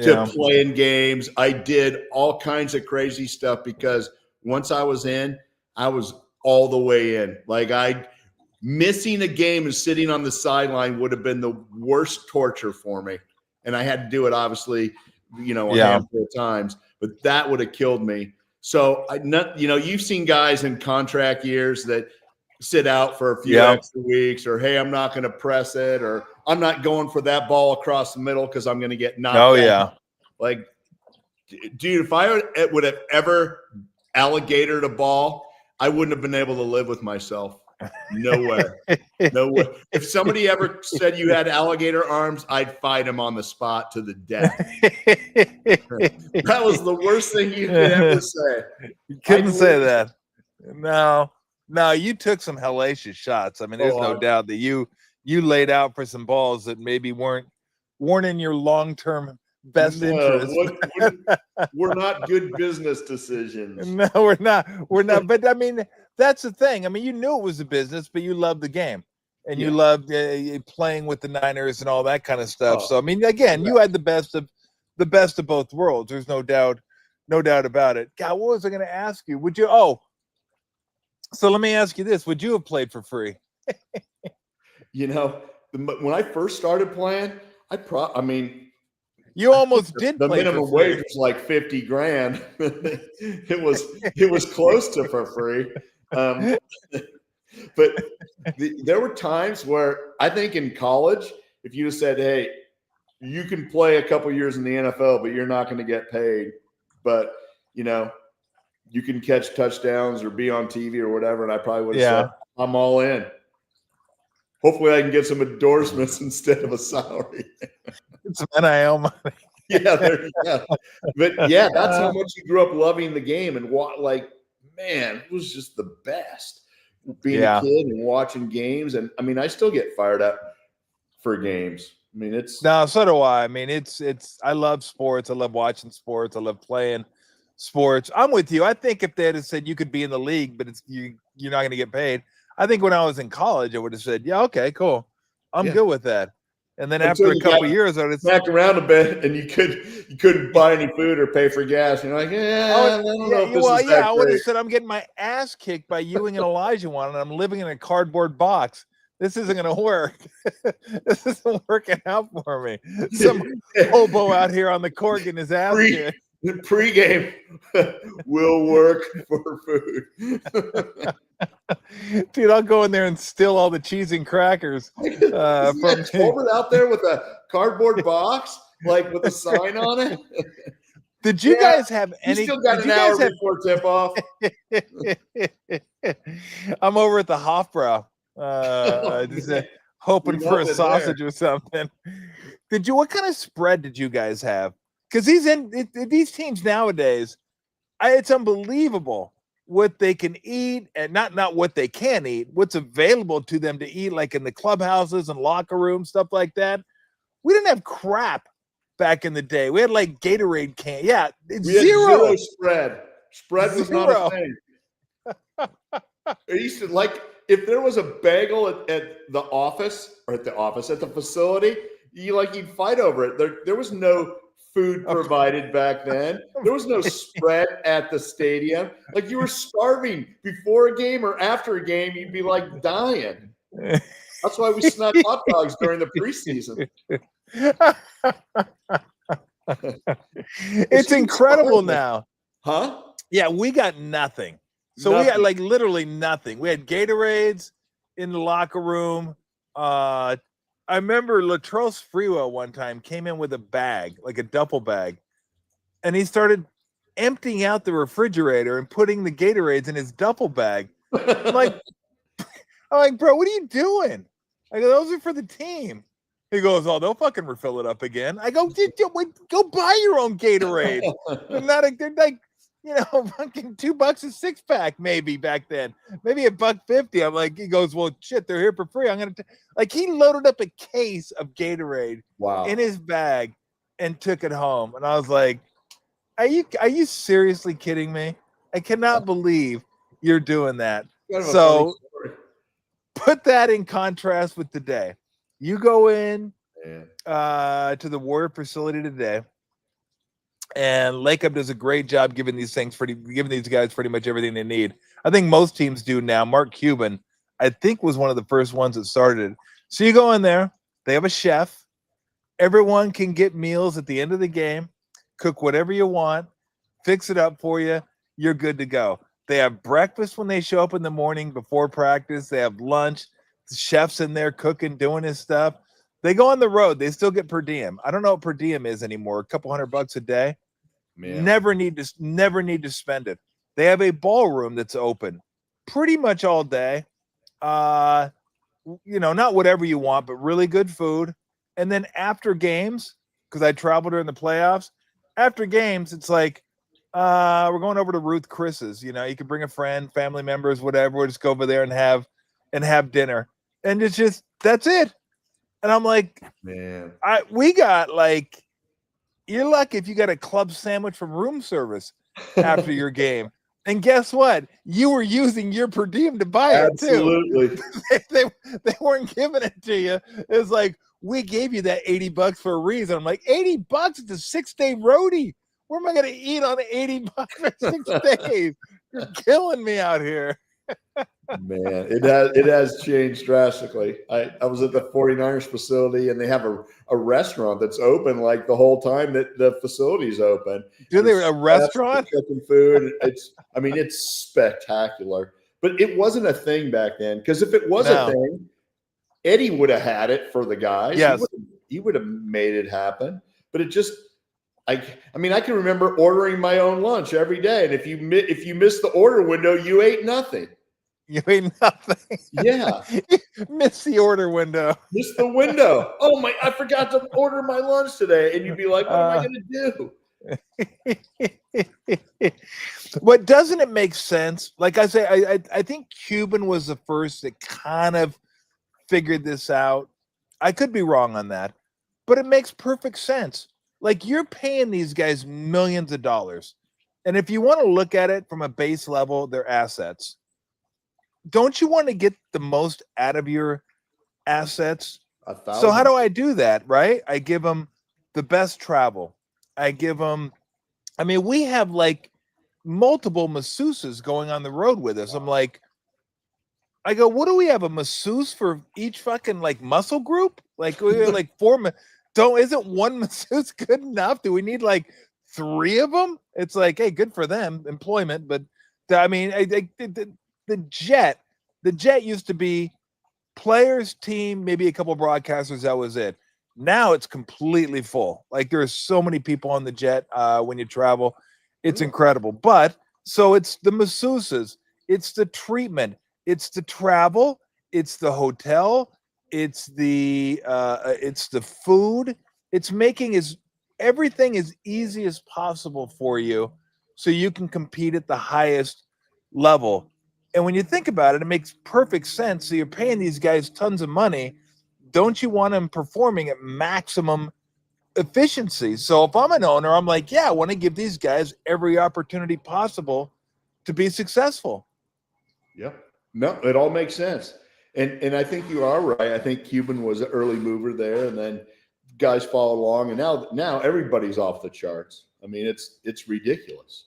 Speaker 2: to play in games. I did all kinds of crazy stuff because once I was in, I was all the way in. Like missing a game and sitting on the sideline would have been the worst torture for me. And I had to do it, obviously, a handful of times, but that would have killed me. So you've seen guys in contract years that sit out for a few extra weeks, or, hey, I'm not going to press it, or I'm not going for that ball across the middle because I'm going to get knocked out.
Speaker 1: Yeah.
Speaker 2: Like, dude, if I would have ever alligatored a ball, I wouldn't have been able to live with myself. No way. No way. If somebody ever said you had alligator arms, I'd fight him on the spot to the death. That was the worst thing you could ever say.
Speaker 1: You couldn't say that. No, you took some hellacious shots. I mean, there's no doubt that you laid out for some balls that maybe weren't in your long-term best interest.
Speaker 2: We're not good business decisions.
Speaker 1: No, we're not. But I mean, that's the thing. I mean, you knew it was a business, but you loved the game, and you loved playing with the Niners and all that kind of stuff. So I mean, again, you had the best of both worlds. There's no doubt about it. God, what was I going to ask you? Would you? Oh, so let me ask you this: would you have played for free?
Speaker 2: When I first started playing,
Speaker 1: you almost did.
Speaker 2: The
Speaker 1: play
Speaker 2: minimum wage was like $50,000. It was close to for free. But there were times where I think in college, if you just said, hey, you can play a couple years in the NFL, but you're not going to get paid. But, you can catch touchdowns or be on TV or whatever. And I probably would have said, I'm all in. Hopefully I can get some endorsements instead of a salary.
Speaker 1: It's NIL money.
Speaker 2: Yeah, there you go. But yeah, that's how much you grew up loving the game and like, man, it was just the best being a kid and watching games. And I mean, I still get fired up for games. I mean, it's
Speaker 1: no, so do I. I mean, it's I love sports. I love watching sports. I love playing sports. I'm with you. I think if they had said you could be in the league, but you're not going to get paid. I think when I was in college, I would have said, yeah, okay, cool. I'm good with that. And then
Speaker 2: until
Speaker 1: after a couple of years, I would
Speaker 2: smacked around a bit, and you couldn't buy any food or pay for gas. And you're like, I don't know if this is that
Speaker 1: I would have
Speaker 2: great.
Speaker 1: said I'm getting my ass kicked by Ewing and Olajuwon, and I'm living in a cardboard box. This isn't going to work. This isn't working out for me. Some hobo out here on the court getting his ass kicked.
Speaker 2: Pre-game will work for food.
Speaker 1: Dude, I'll go in there and steal all the cheese and crackers. From
Speaker 2: Tolbert out there with a cardboard box, like with a sign on it.
Speaker 1: Did you guys have any?
Speaker 2: You still got an hour before tip off.
Speaker 1: I'm over at the Hofbrau, hoping for a sausage or something. What kind of spread did you guys have? Because these teams nowadays, it's unbelievable what they can eat, and not what they can eat, what's available to them to eat, like in the clubhouses and locker rooms, stuff like that. We didn't have crap back in the day. We had like Gatorade can. Yeah, it's zero
Speaker 2: spread. Spread was not a thing. It used to, like, if there was a bagel at the office or at the facility, you'd fight over it. There was no food provided back then. There was no spread at the stadium. Like, you were starving before a game or after a game. You'd be like dying. That's why we snuck hot dogs during the preseason.
Speaker 1: It's incredible now.
Speaker 2: Huh?
Speaker 1: Yeah, we got nothing. So we had like literally nothing. We had Gatorades in the locker room. I remember Latrell Sprewell one time came in with a bag, like a duffel bag, and he started emptying out the refrigerator and putting the Gatorades in his duffel bag. I'm like, bro, what are you doing? I go, those are for the team. He goes, oh, they'll fucking refill it up again. I go, go buy your own Gatorade. They're like, fucking $2 a 6-pack maybe back then, maybe $1.50. I'm like, he goes, well, shit, they're here for free. I'm gonna he loaded up a case of Gatorade in his bag and took it home, and I was like, are you seriously kidding me? I cannot believe you're doing that. So put that in contrast with today. You go in to the Warrior facility today, and Lake Up does a great job giving these guys pretty much everything they need. I think most teams do now. Mark Cuban, I think, was one of the first ones that started it. So you go in there, they have a chef. Everyone can get meals at the end of the game, cook whatever you want, fix it up for you. You're good to go. They have breakfast when they show up in the morning before practice. They have lunch. The chef's in there cooking, doing his stuff. They go on the road. They still get per diem. I don't know what per diem is anymore. A couple $100 a day. Man. Never need to spend it. They have a ballroom that's open pretty much all day. Not whatever you want, but really good food. And then after games, because I travel during the playoffs, after games, it's like, we're going over to Ruth Chris's. You can bring a friend, family members, whatever. We'll just go over there and have dinner. And it's just, that's it. And I'm like, man, we got like, you're lucky if you got a club sandwich from room service after your game. And guess what? You were using your per diem to buy it too. Absolutely. They weren't giving it to you. It's like, we gave you that $80 for a reason. I'm like, $80? It's a 6-day roadie. Where am I going to eat on $80 for 6 days? You're killing me out here.
Speaker 2: Man, it has changed drastically. I was at the 49ers facility, and they have a restaurant that's open like the whole time that the facility's open.
Speaker 1: Do they a restaurant?
Speaker 2: Cooking food. It's spectacular. But it wasn't a thing back then, because if it was a thing, Eddie would have had it for the guys.
Speaker 1: Yes.
Speaker 2: He would have made it happen. But it just I can remember ordering my own lunch every day, and if you missed the order window, you ate nothing.
Speaker 1: You ate nothing.
Speaker 2: Yeah.
Speaker 1: Miss the order window.
Speaker 2: Missed the window. Oh my, I forgot to order my lunch today. And you'd be like, what am I going to do?
Speaker 1: But doesn't it make sense? Like I say, I think Cuban was the first that kind of figured this out. I could be wrong on that, but it makes perfect sense. Like you're paying these guys millions of dollars. And if you want to look at it from a base level, they're assets. Don't you want to get the most out of your assets? So how do I do that, right? I give them the best travel. I give them, I mean, we have like multiple masseuses going on the road with us. I'm like, I go, what do we have? A masseuse for each fucking like muscle group? Like we have like isn't one masseuse good enough? Do we need like 3 of them? It's like, hey, good for them, employment. But I mean, the jet used to be players, team, maybe a couple broadcasters. That was it. Now it's completely full. Like there's so many people on the jet when you travel. It's incredible. But so it's the masseuses, it's the treatment, it's the travel, it's the hotel, it's the food. It's making everything as easy as possible for you so you can compete at the highest level. And when you think about it, it makes perfect sense. So you're paying these guys tons of money. Don't you want them performing at maximum efficiency? So if I'm an owner, I'm like, yeah, I want to give these guys every opportunity possible to be successful.
Speaker 2: Yep. No, it all makes sense. And I think you are right. I think Cuban was an early mover there, and then guys follow along, and now everybody's off the charts. I mean, it's ridiculous.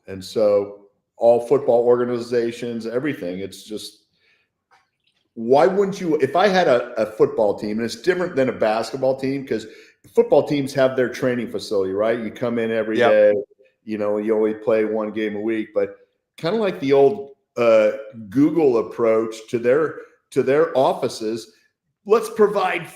Speaker 2: And so all football organizations, everything, it's just, why wouldn't you? If I had a football team, and it's different than a basketball team, because football teams have their training facility, right? You come in every day, you only play 1 game a week, but kind of like the old Google approach to their offices. Let's provide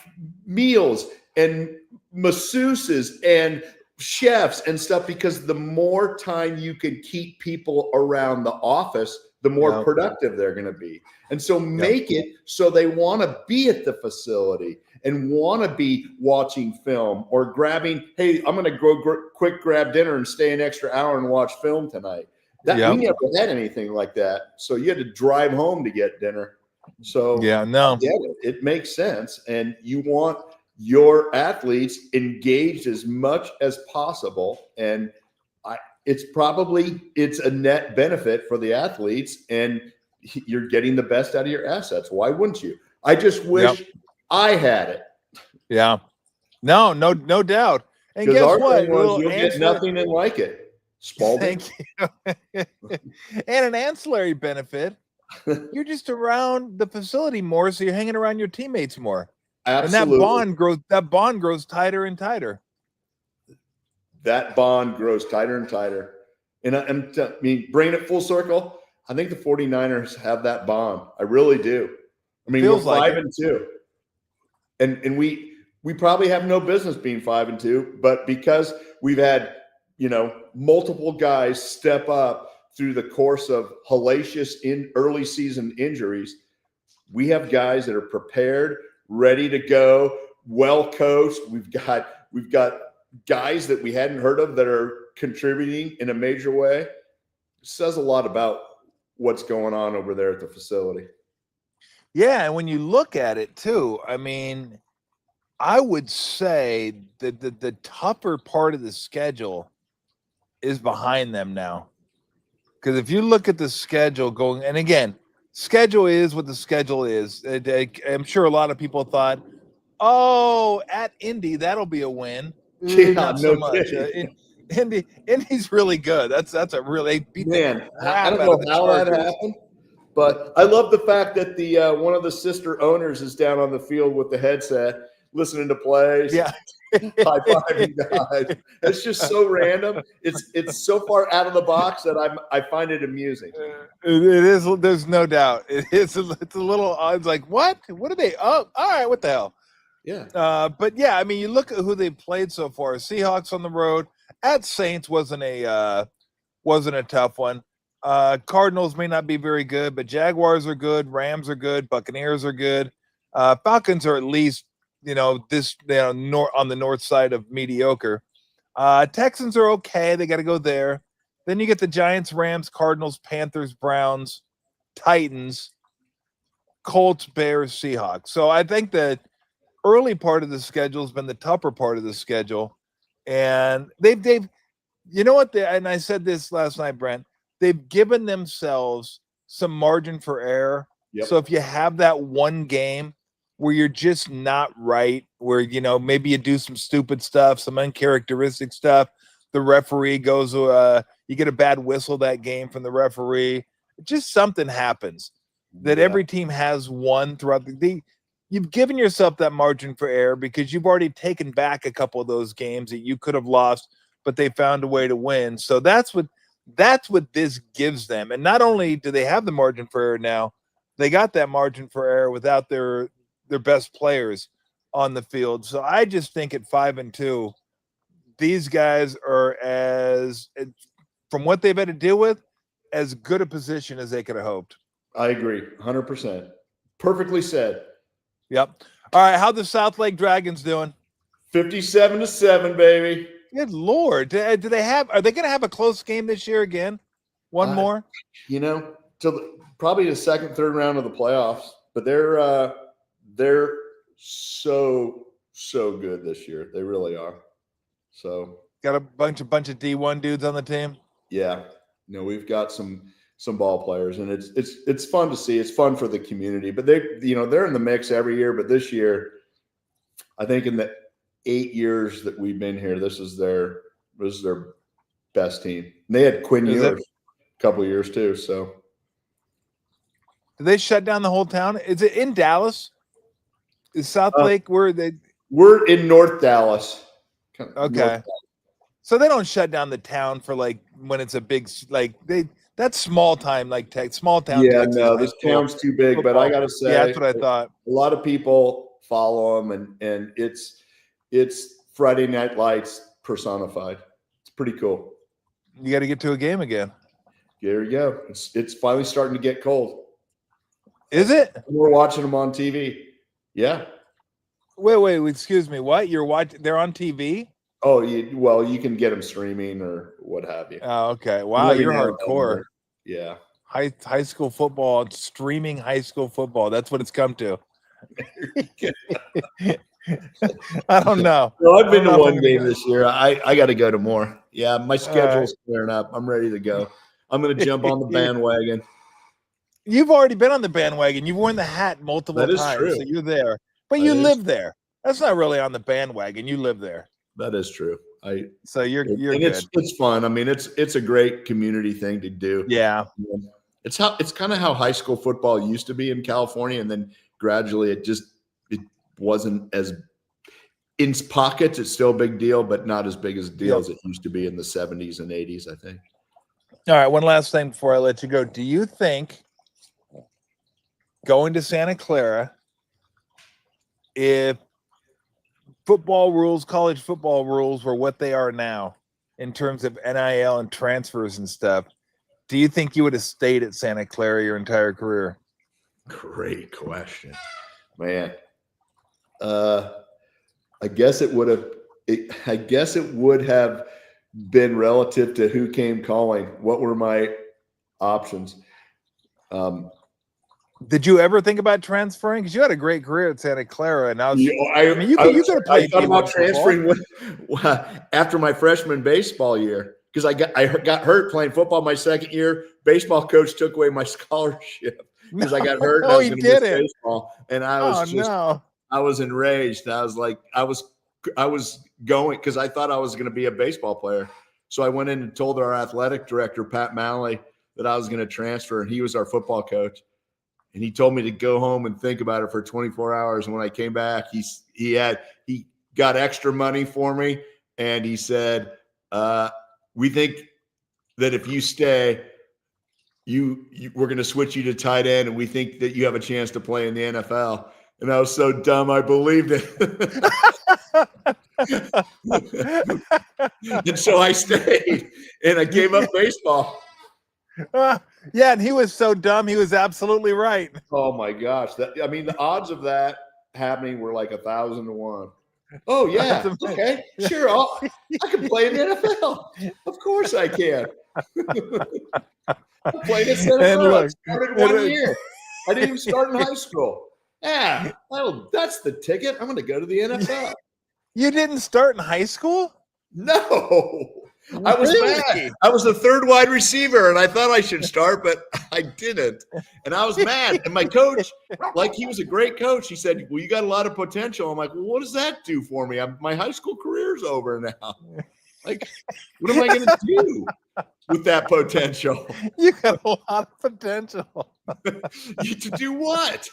Speaker 2: meals and masseuses and chefs and stuff, because the more time you can keep people around the office, the more productive they're going to be. And so make it so they want to be at the facility and want to be watching film or grabbing, hey, I'm going to go quick grab dinner and stay an extra hour and watch film tonight. We never had anything like that. So you had to drive home to get dinner. So I get it. It makes sense. And you want your athletes engaged as much as possible. And it's a net benefit for the athletes, and you're getting the best out of your assets. Why wouldn't you? I just wish I had it.
Speaker 1: Yeah. No doubt. And guess what?
Speaker 2: You'll get nothing and like it. Spalding.
Speaker 1: Thank you. And an ancillary benefit, you're just around the facility more, so you're hanging around your teammates more.
Speaker 2: Absolutely.
Speaker 1: And that bond grows tighter and tighter.
Speaker 2: That bond grows tighter and tighter. And I mean, bringing it full circle, I think the 49ers have that bond. I really do. I mean, we're 5-2. And we probably have no business being 5-2, but because we've had, multiple guys step up through the course of hellacious early season injuries, we have guys that are prepared, ready to go, well coached. We've got guys that we hadn't heard of that are contributing in a major way. It says a lot about what's going on over there at the facility.
Speaker 1: Yeah, and when you look at it too, I mean, I would say that the tougher part of the schedule is behind them now. Because if you look at the schedule going, and again, schedule is what the schedule is. I'm sure a lot of people thought, oh, at Indy, that'll be a win. Not so much. Indy's really good. That's a really
Speaker 2: man. I don't know how that happened, but I love the fact that the one of the sister owners is down on the field with the headset, listening to plays.
Speaker 1: Yeah,
Speaker 2: high-fiving guys. It's just so random. It's so far out of the box that I find it amusing.
Speaker 1: It is. There's no doubt. It is. It's a little. It's like what? What are they? Oh, all right. What the hell?
Speaker 2: Yeah.
Speaker 1: But yeah, I mean, you look at who they've played so far. Seahawks on the road. At Saints wasn't a tough one. Cardinals may not be very good, but Jaguars are good. Rams are good. Buccaneers are good. Falcons are at least, on the north side of mediocre. Texans are okay. They got to go there. Then you get the Giants, Rams, Cardinals, Panthers, Browns, Titans, Colts, Bears, Seahawks. So I think that early part of the schedule has been the tougher part of the schedule. And they've you know what? And I said this last night, Brent. They've given themselves some margin for error.
Speaker 2: Yep.
Speaker 1: So if you have that one game where you're just not right, where maybe you do some stupid stuff, some uncharacteristic stuff, the referee goes, you get a bad whistle that game from the referee, just something happens that every team has won throughout you've given yourself that margin for error because you've already taken back a couple of those games that you could have lost, but they found a way to win. So that's what this gives them. And not only do they have the margin for error now, they got that margin for error without their best players on the field. So I just think at 5-2, these guys are from what they've had to deal with, as good a position as they could have hoped.
Speaker 2: I agree, 100%. Perfectly said.
Speaker 1: Yep. All right, how the South Lake Dragons doing?
Speaker 2: 57-7, baby.
Speaker 1: Good Lord. Are they going to have a close game this year again? One more?
Speaker 2: Till probably the second, third round of the playoffs. But they're so good this year. They really are. So
Speaker 1: got a bunch of D1 dudes on the team.
Speaker 2: Yeah. We've got some ball players, and it's fun to see. It's fun for the community. But they're in the mix every year. But this year, I think in the 8 years that we've been here, this is their best team. And they had Quinn Ewers a couple of years too. So
Speaker 1: did they shut down the whole town? Is it in Dallas? Is South Lake where they?
Speaker 2: We're in North Dallas.
Speaker 1: Okay.
Speaker 2: North Dallas.
Speaker 1: So they don't shut down the town for when it's a big that's small time small town.
Speaker 2: Yeah,
Speaker 1: Texas
Speaker 2: no, this town's too big.
Speaker 1: football.
Speaker 2: But I gotta say,
Speaker 1: yeah, that's what I thought.
Speaker 2: A lot of people follow them, and it's Friday Night Lights personified. It's pretty cool.
Speaker 1: You got to get to a game again.
Speaker 2: There you go. It's finally starting to get cold.
Speaker 1: Is it?
Speaker 2: We're watching them on TV. Yeah.
Speaker 1: Wait. Excuse me. What? You're watching? They're on TV?
Speaker 2: Oh, you can get them streaming or what have you.
Speaker 1: Oh, okay. Wow, you're hardcore.
Speaker 2: Yeah.
Speaker 1: High school football, streaming high school football. That's what it's come to. I don't know.
Speaker 2: Well, I've been to one game this year. I got to go to more. Yeah, my schedule's clearing up. I'm ready to go. I'm going to jump on the bandwagon.
Speaker 1: You've already been on the bandwagon. You've worn the hat multiple times.
Speaker 2: True.
Speaker 1: So you're there. But you live there. That's not really on the bandwagon. You live there.
Speaker 2: That is true.
Speaker 1: So you're good.
Speaker 2: It's fun. I mean, it's a great community thing to do.
Speaker 1: Yeah.
Speaker 2: It's kind of how high school football used to be in California, and then gradually it wasn't as in pockets. It's still a big deal, but not as big as a deal as it used to be in the 70s and 80s, I think.
Speaker 1: All right, one last thing before I let you go. Do you think going to Santa Clara, if college football rules were what they are now in terms of NIL and transfers and stuff, do you think you would have stayed at Santa Clara your entire career?
Speaker 2: Great question, man. I guess it would have been relative to who came calling. What were my options?
Speaker 1: Did you ever think about transferring? Because you had a great career at Santa Clara, and you could have played.
Speaker 2: I thought about transferring after my freshman baseball year because I got hurt playing football my second year. Baseball coach took away my scholarship because I got hurt.
Speaker 1: Oh, he did it.
Speaker 2: Baseball, and I was I was enraged. I was like, I was going because I thought I was going to be a baseball player. So I went in and told our athletic director, Pat Malley, that I was going to transfer, and he was our football coach. And he told me to go home and think about it for 24 hours. And when I came back, he got extra money for me. And he said, we think that if you stay, we're going to switch you to tight end. And we think that you have a chance to play in the NFL. And I was so dumb, I believed it. And so I stayed and I gave up baseball.
Speaker 1: Yeah, and he was so dumb. He was absolutely right.
Speaker 2: Oh my gosh! The odds of that happening were like 1,000 to 1. Oh yeah, okay, sure. I can play in the NFL. Of course I can. I played at Santa
Speaker 1: And
Speaker 2: Clara. I
Speaker 1: look,
Speaker 2: started 1 year. I didn't even start in high school. Yeah, that's the ticket. I'm going to go to the NFL.
Speaker 1: you didn't start in high school?
Speaker 2: No, I was
Speaker 1: Really?
Speaker 2: mad. I was the third wide receiver, and I thought I should start, but I didn't. And I was mad. And my coach, like he was a great coach, he said, "Well, you got a lot of potential." I'm like, "Well, what does that do for me? My high school career's over now. Like, what am I going to do with that potential?
Speaker 1: You got a lot of potential.
Speaker 2: To do what?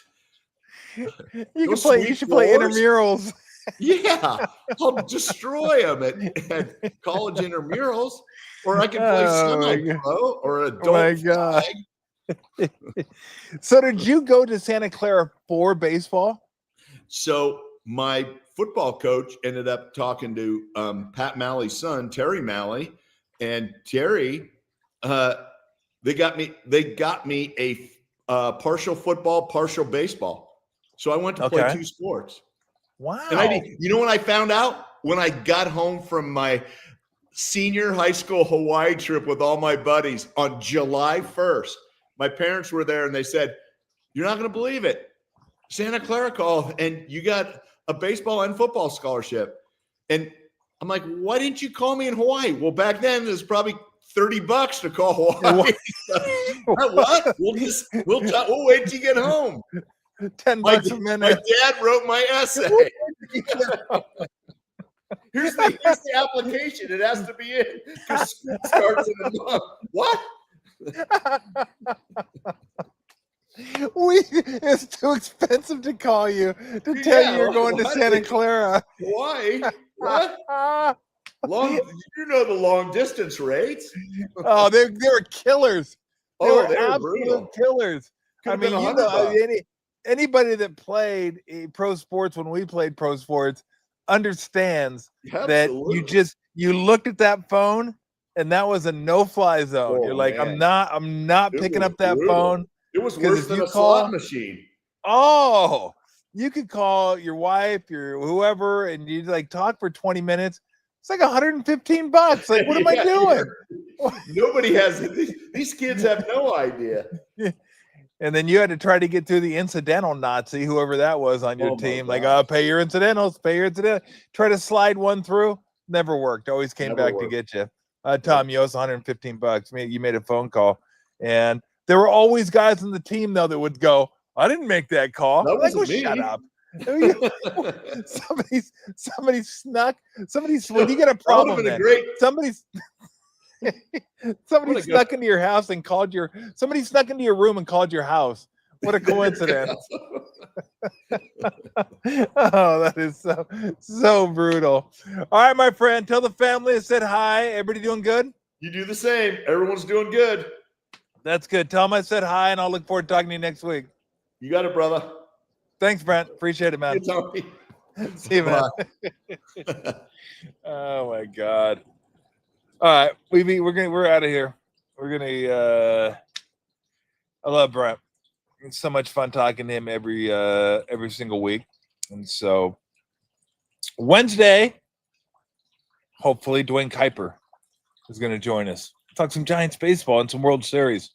Speaker 1: You should play intramurals.
Speaker 2: Yeah, I'll destroy them at college intramurals, or I can play semi-pro or adult.
Speaker 1: My God. So did you go to Santa Clara for baseball? So
Speaker 2: my football coach ended up talking to Pat Malley's son, Terry Malley, and Terry, they got me a partial football, partial baseball. So I went to play 2 sports.
Speaker 1: Wow.
Speaker 2: And you know what I found out when I got home from my senior high school Hawaii trip with all my buddies on July 1st? My parents were there and they said, "You're not going to believe it. Santa Clara called and you got a baseball and football scholarship." And I'm like, "Why didn't you call me in Hawaii?" Well, back then it was probably $30 to call Hawaii. What? We'll wait till you get home.
Speaker 1: $10 a minute.
Speaker 2: My dad wrote my essay. Here's the application. It has to be in because school starts in a month. What?
Speaker 1: It's too expensive to call you to tell you you're going to Santa Clara.
Speaker 2: Why? What? You know the long distance rates.
Speaker 1: Oh, they were killers. They were absolute
Speaker 2: brutal.
Speaker 1: killers.
Speaker 2: Could've been $100.
Speaker 1: Anybody that played pro sports when we played pro sports understands that you looked at that phone and that was a no-fly zone.
Speaker 2: Oh,
Speaker 1: you're like,
Speaker 2: man.
Speaker 1: I'm not picking up that phone.
Speaker 2: It was worse than a slot machine.
Speaker 1: Oh, you could call your wife, your whoever, and you like talk for 20 minutes. It's like $115. Like, what am I doing?
Speaker 2: Nobody has these kids have no idea.
Speaker 1: And then you had to try to get through the incidental Nazi, whoever that was on your team. Like, pay your incidentals, Try to slide one through. Never worked. Always came back to get you. Tom, you owe us $115. You made a phone call. And there were always guys on the team, though, that would go, "I didn't make that call."
Speaker 2: That wasn't me.
Speaker 1: Shut up. Somebody snuck. When you get a problem, somebody snuck into your house and somebody snuck into your room and called your house. What a coincidence. Oh, that is so brutal. All right, my friend, tell the family I said hi. Everybody doing good?
Speaker 2: You do the same. Everyone's doing good.
Speaker 1: That's good. Tell them I said hi, and I'll look forward to talking to you next week.
Speaker 2: You got it, brother.
Speaker 1: Thanks, Brent. Appreciate it, man. See you, man. Oh my God. All right, we're out of here. I love Brent. It's so much fun talking to him every single week. And so Wednesday, hopefully Dwayne Kuiper is going to join us. Talk some Giants baseball and some World Series.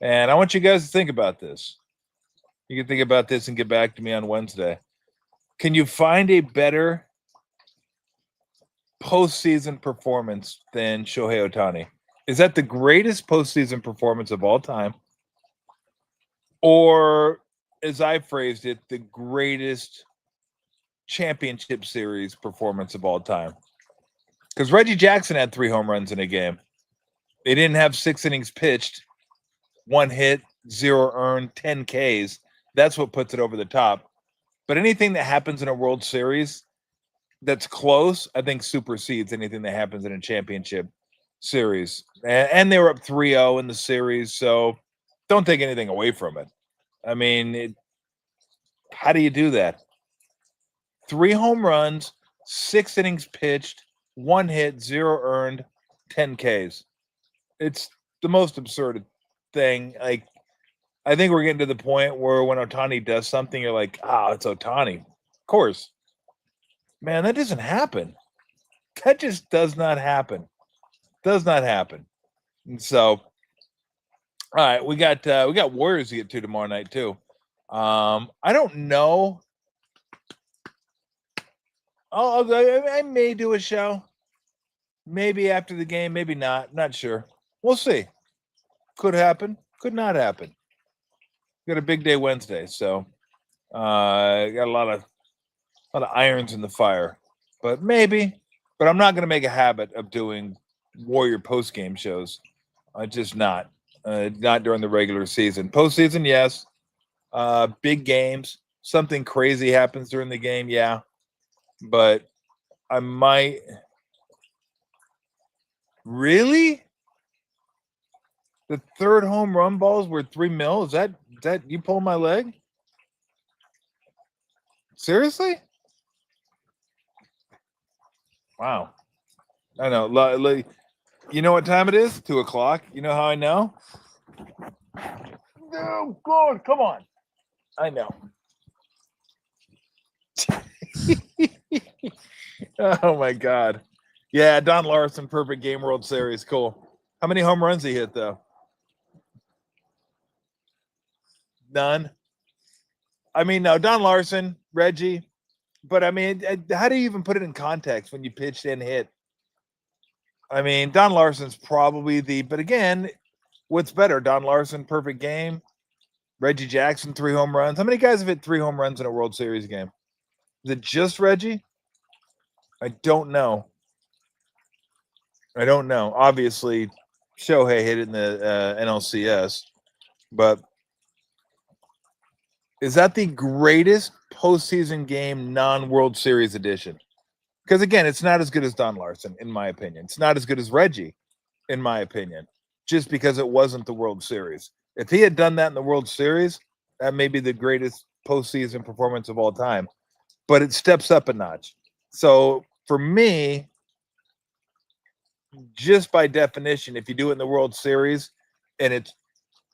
Speaker 1: And I want you guys to think about this. You can think about this and get back to me on Wednesday. Can you find a better postseason performance than Shohei Ohtani? Is that the greatest postseason performance of all time? Or, as I phrased it, the greatest championship series performance of all time? Because Reggie Jackson had 3 home runs in a game. They didn't have 6 innings pitched, 1 hit, 0 earned, 10 Ks. That's what puts it over the top. But anything that happens in a World Series that's close, I think supersedes anything that happens in a championship series. And they were up 3-0 in the series, so don't take anything away from it. I mean, how do you do that? 3 home runs, 6 innings pitched, 1 hit, 0 earned, 10 Ks. It's the most absurd thing. Like, I think we're getting to the point where when Ohtani does something, you're like, it's Ohtani. Of course. Man, that doesn't happen. That just does not happen. Does not happen. And so, all right, we got Warriors to get to tomorrow night too. I don't know. I may do a show. Maybe after the game, maybe not. Not sure. We'll see. Could happen. Could not happen. Got a big day Wednesday, so got a lot of irons in the fire. But maybe. But I'm not going to make a habit of doing Warrior post game shows. Just not. Not during the regular season. Postseason, yes. Big games. Something crazy happens during the game, yeah. But I might. Really? The third home run balls were $3 million? Is that you pulling my leg? Seriously? Wow. I know. You know what time it is? 2:00. You know how I know? Oh, God, come on. I know. Oh, my God. Yeah, Don Larson, perfect game, World Series. Cool. How many home runs he hit, though? None. I mean, no, Don Larson, Reggie. But, I mean, how do you even put it in context when you pitched and hit? I mean, Don Larson's probably but again, what's better? Don Larson, perfect game. Reggie Jackson, 3 home runs. How many guys have hit 3 home runs in a World Series game? Is it just Reggie? I don't know. Obviously, Shohei hit it in the NLCS, but is that the greatest postseason game non-World Series edition? Because, again, it's not as good as Don Larson, in my opinion. It's not as good as Reggie, in my opinion, just because it wasn't the World Series. If he had done that in the World Series, that may be the greatest postseason performance of all time. But it steps up a notch. So, for me, just by definition, if you do it in the World Series and it's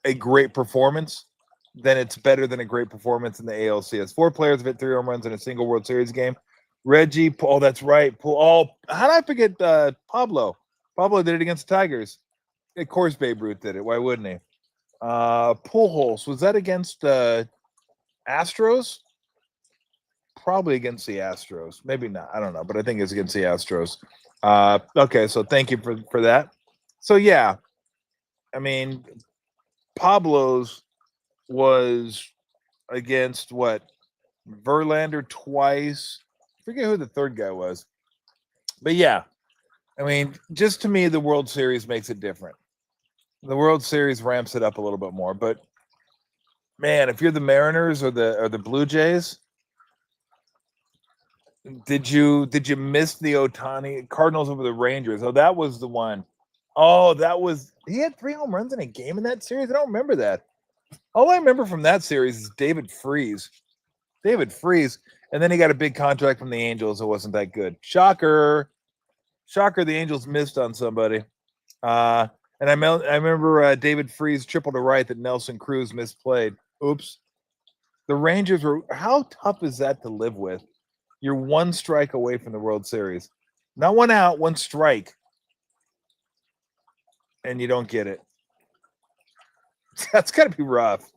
Speaker 1: a great performance, then it's better than a great performance in the ALCS. 4 players have hit 3 home runs in a single World Series game. Reggie, Paul, that's right. Paul, how did I forget Pablo? Pablo did it against the Tigers. Of course, Babe Ruth did it. Why wouldn't he? Pujols, was that against Astros? Probably against the Astros. Maybe not. I don't know, but I think it's against the Astros. Okay, so thank you for that. So, yeah, I mean, Pablo's was against what? Verlander twice. I forget who the third guy was. But, yeah, I mean, just to me, the World Series makes it different. The World Series ramps it up a little bit more. But, man, if you're the Mariners or the Blue Jays, did you miss the Ohtani Cardinals over the Rangers? Oh, that was the one. Oh, he had 3 home runs in a game in that series. I don't remember that. All I remember from that series is David Freese. And then he got a big contract from the Angels. It wasn't that good. Shocker, the Angels missed on somebody. And I remember David Freese triple to right that Nelson Cruz misplayed. Oops. The Rangers were. How tough is that to live with? You're 1 strike away from the World Series. Not 1 out, 1 strike. And you don't get it. That's got to be rough.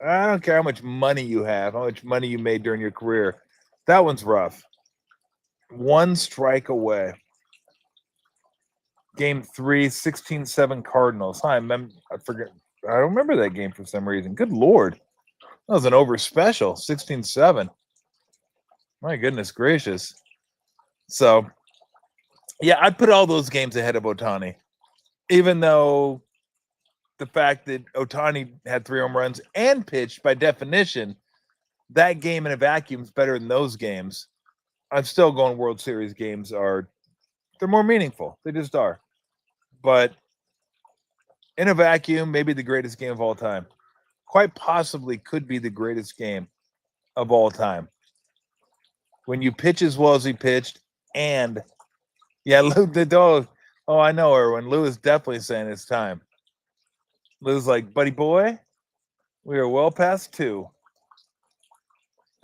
Speaker 1: I don't care how much money you have, how much money you made during your career. That one's rough. 1 strike away. Game 3, 16-7 Cardinals. I forget. I don't remember that game for some reason. Good Lord. That was an over special. 16-7. My goodness gracious. So, yeah, I'd put all those games ahead of Ohtani. Even though the fact that Ohtani had 3 home runs and pitched, by definition, that game in a vacuum is better than those games. I'm still going World Series games they're more meaningful. They just are. But in a vacuum, maybe the greatest game of all time. Quite possibly could be the greatest game of all time. When you pitch as well as he pitched, and yeah, Lou, I know, Erwin. Lou is definitely saying it's time. Liz like, buddy boy, we are well past 2.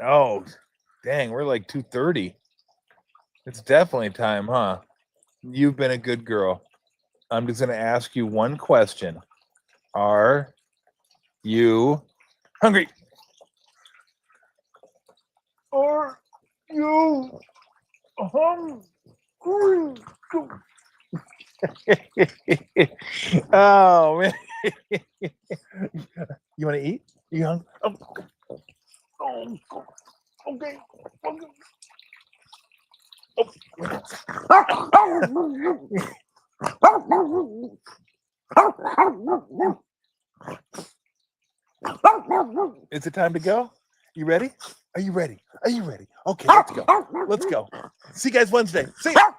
Speaker 1: Oh, dang, we're like 2:30. It's definitely time, huh? You've been a good girl. I'm just going to ask you one question. Are you hungry? Are you hungry? Oh, man. You want to eat? You hungry? Oh, okay. Is it time to go? You ready? Are you ready? Are you ready? Okay, let's go. Let's go. See you guys Wednesday. See ya.